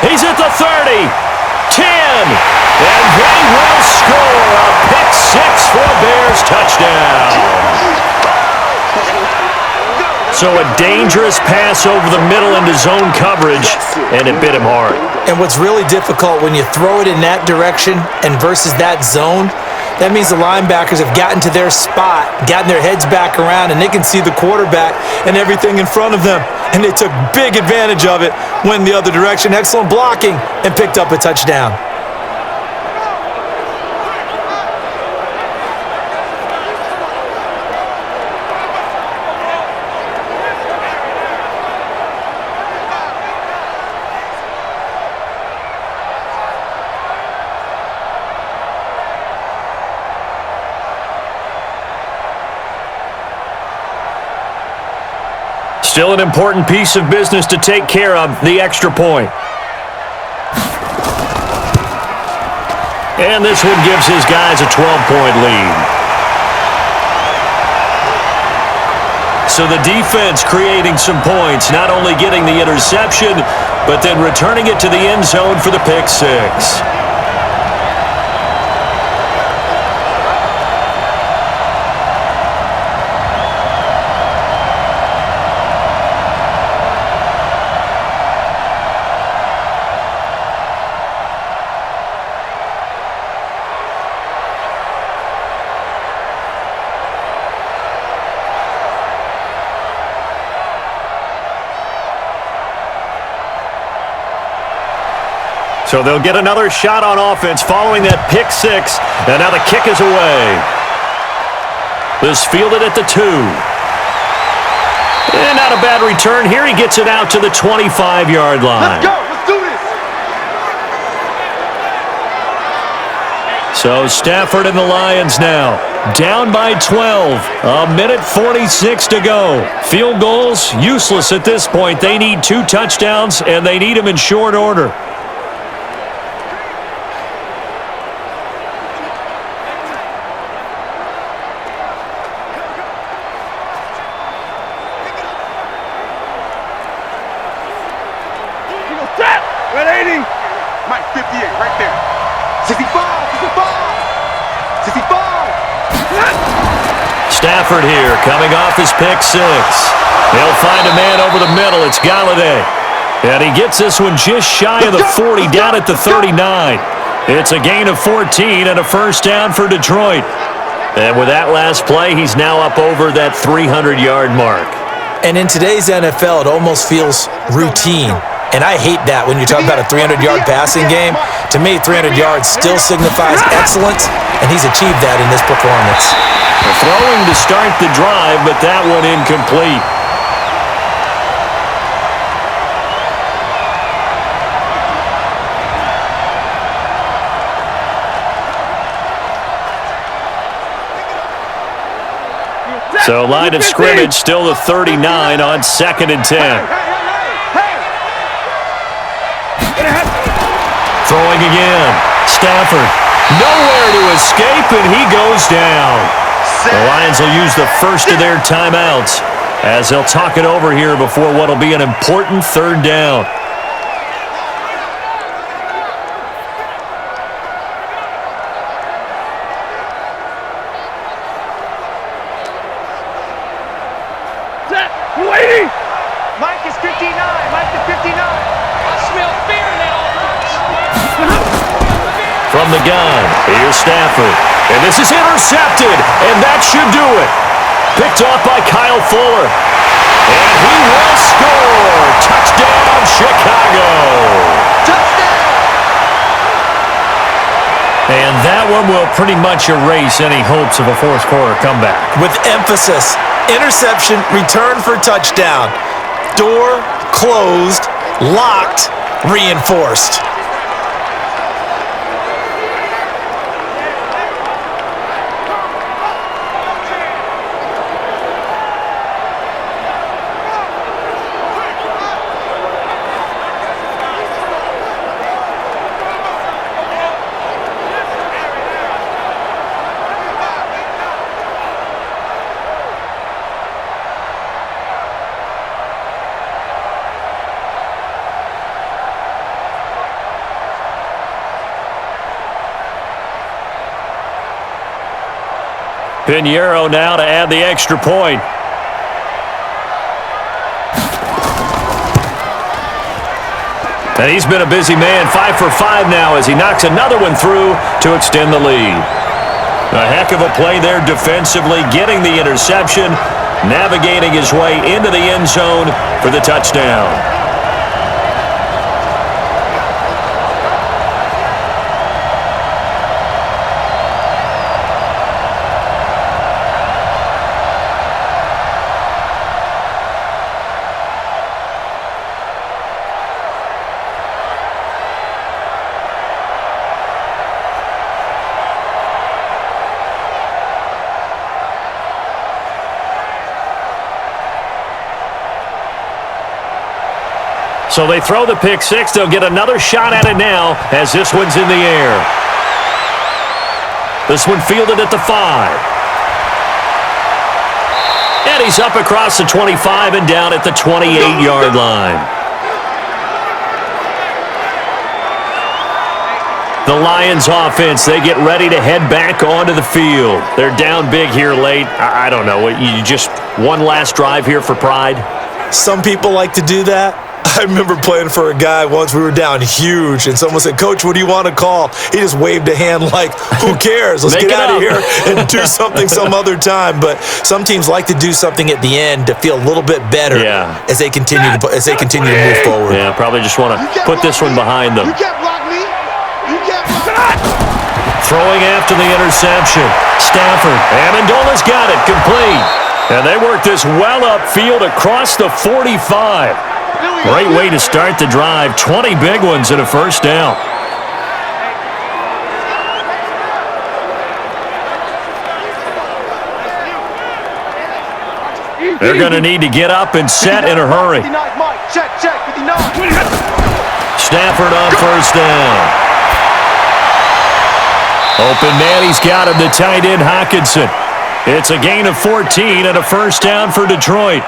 He's at the 30. 10. And they will score a pick-6 for a Bears touchdown. So a dangerous pass over the middle into zone coverage, and it bit him hard. And what's really difficult when you throw it in that direction and versus that zone, that means the linebackers have gotten to their spot, gotten their heads back around, and they can see the quarterback and everything in front of them. And they took big advantage of it, went the other direction, excellent blocking, and picked up a touchdown. Still an important piece of business to take care of, the extra point. And this one gives his guys a 12-point lead. So the defense creating some points, not only getting the interception, but then returning it to the end zone for the pick-6. So they'll get another shot on offense following that pick-6. And now the kick is away. This fielded at the 2. And not a bad return here. He gets it out to the 25-yard line. Let's go. Let's do this. So Stafford and the Lions now down by 12. A minute 46 to go. Field goals useless at this point. They need 2 touchdowns, and they need them in short order. Mike 58, right there. 65, 65, 65. Stafford here, coming off his pick-6. He'll find a man over the middle. It's Galladay. And he gets this one just shy of the 40, down at the 39. It's a gain of 14 and a first down for Detroit. And with that last play, he's now up over that 300-yard mark. And in today's NFL, it almost feels routine. And I hate that when you talk about a 300-yard passing game. To me, 300 yards still signifies excellence, and he's achieved that in this performance. Throwing to start the drive, but that one incomplete. So line of scrimmage still the 39 on 2nd and 10. Throwing again. Stafford. Nowhere to escape, and he goes down. The Lions will use the first of their timeouts as they'll talk it over here before what will be an important 3rd down. Waiting. Mike is 59. Mike is 59. I smell fear in that offense. From the gun, here's Stafford. And this is intercepted, and that should do it. Picked off by Kyle Fuller. And he will score. Touchdown, Chicago. Touchdown! And that one will pretty much erase any hopes of a fourth quarter comeback. With emphasis, interception, return for touchdown. Door closed, locked, reinforced. Pinheiro now to add the extra point. And he's been a busy man, 5 for 5 now as he knocks another one through to extend the lead. A heck of a play there defensively, getting the interception, navigating his way into the end zone for the touchdown. So they throw the pick six. They'll get another shot at it now as this one's in the air. This one fielded at the 5. And he's up across the 25 and down at the 28-yard line. The Lions offense, they get ready to head back onto the field. They're down big here late. I don't know. You just one last drive here for pride? Some people like to do that. I remember playing for a guy once. We were down huge, and someone said, "Coach, what do you want to call?" He just waved a hand like, "Who cares? Let's get out of here and do something some other time." But some teams like to do something at the end to feel a little bit better as they continue to move forward. Yeah, probably just want to put this one behind them. You can't block me. You can't block me. Throwing after the interception. Stafford. Amendola's got it. Complete. And they work this well upfield across the 45. Great way to start the drive. 20 big ones and a first down. They're going to need to get up and set in a hurry. Stafford on first down. Open man, he's got him, the tight end Hockenson. It's a gain of 14 and a first down for Detroit.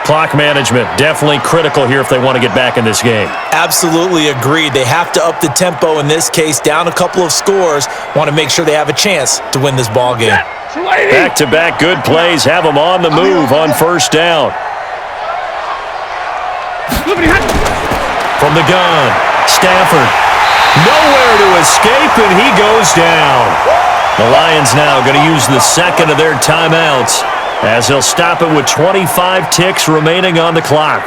Clock management, definitely critical here if they want to get back in this game. Absolutely agreed. They have to up the tempo in this case, down a couple of scores. Want to make sure they have a chance to win this ball game. Back-to-back good plays have them on the move on first down. From the gun, Stafford. Nowhere to escape, and he goes down. The Lions now going to use the second of their timeouts as they'll stop it with 25 ticks remaining on the clock.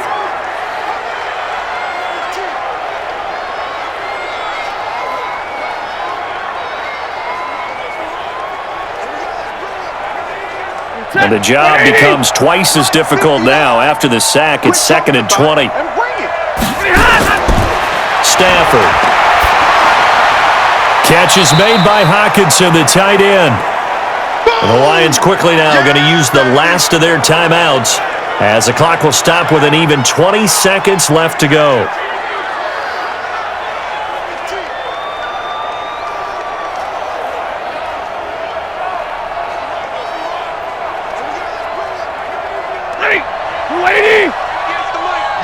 And the job becomes twice as difficult now after the sack. It's 2nd and 20. Stafford. Catch is made by Hockenson, the tight end. And the Lions quickly now going to use the last of their timeouts as the clock will stop with an even 20 seconds left to go.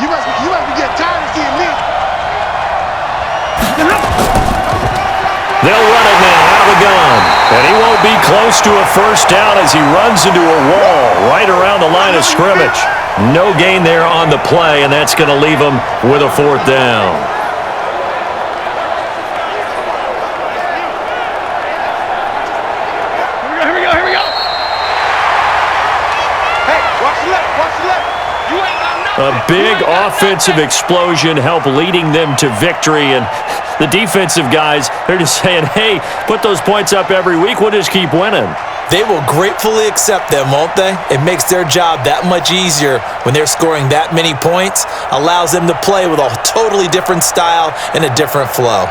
You must be getting tired of seeing me. They'll run it now out of the gun. And he won't be close to a first down as he runs into a wall right around the line of scrimmage. No gain there on the play, and that's going to leave him with a fourth down. A big offensive explosion helped leading them to victory, and the defensive guys, they're just saying, hey, put those points up every week, we'll just keep winning. They will gratefully accept them, won't they? It makes their job that much easier when they're scoring that many points, allows them to play with a totally different style and a different flow.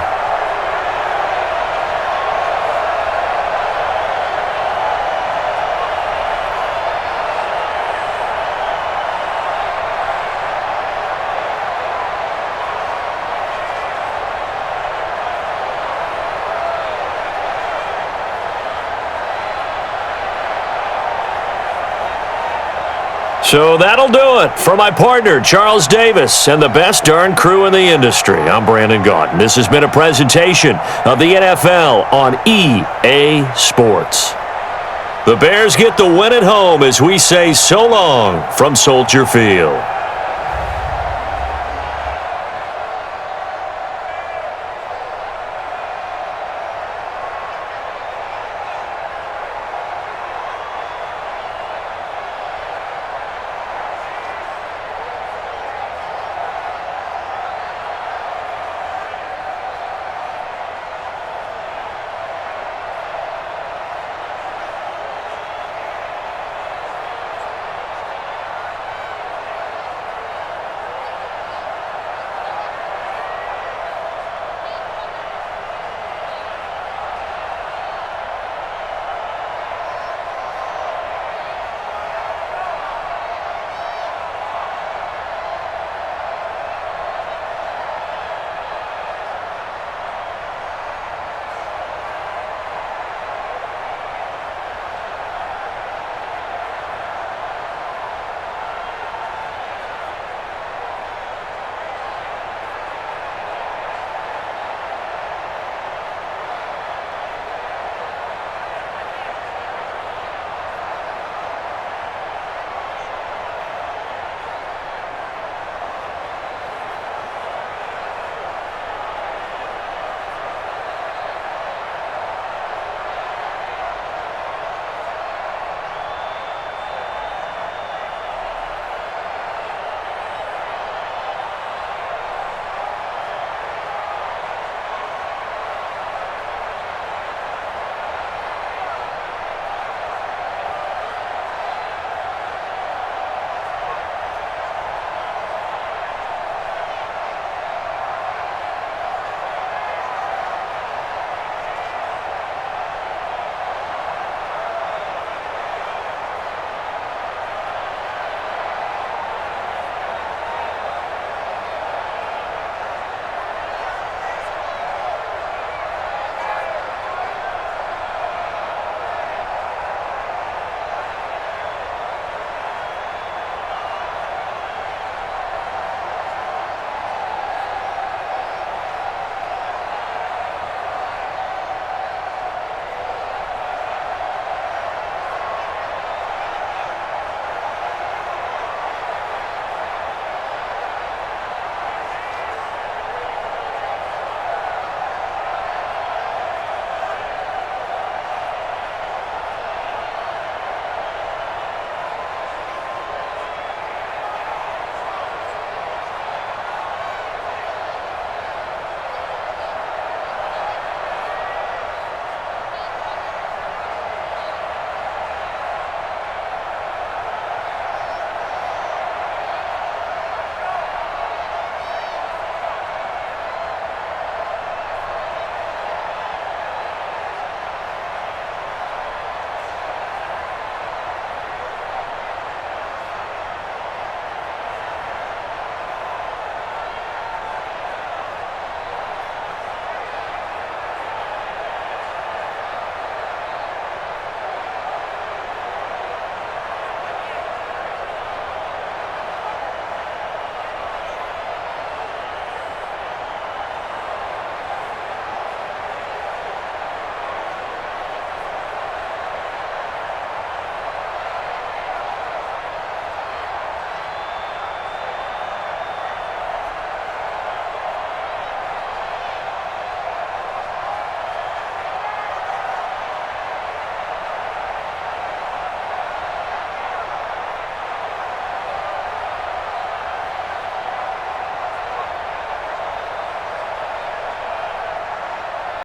So that'll do it for my partner, Charles Davis, and the best darn crew in the industry. I'm Brandon Gaudin. This has been a presentation of the NFL on EA Sports. The Bears get the win at home as we say so long from Soldier Field.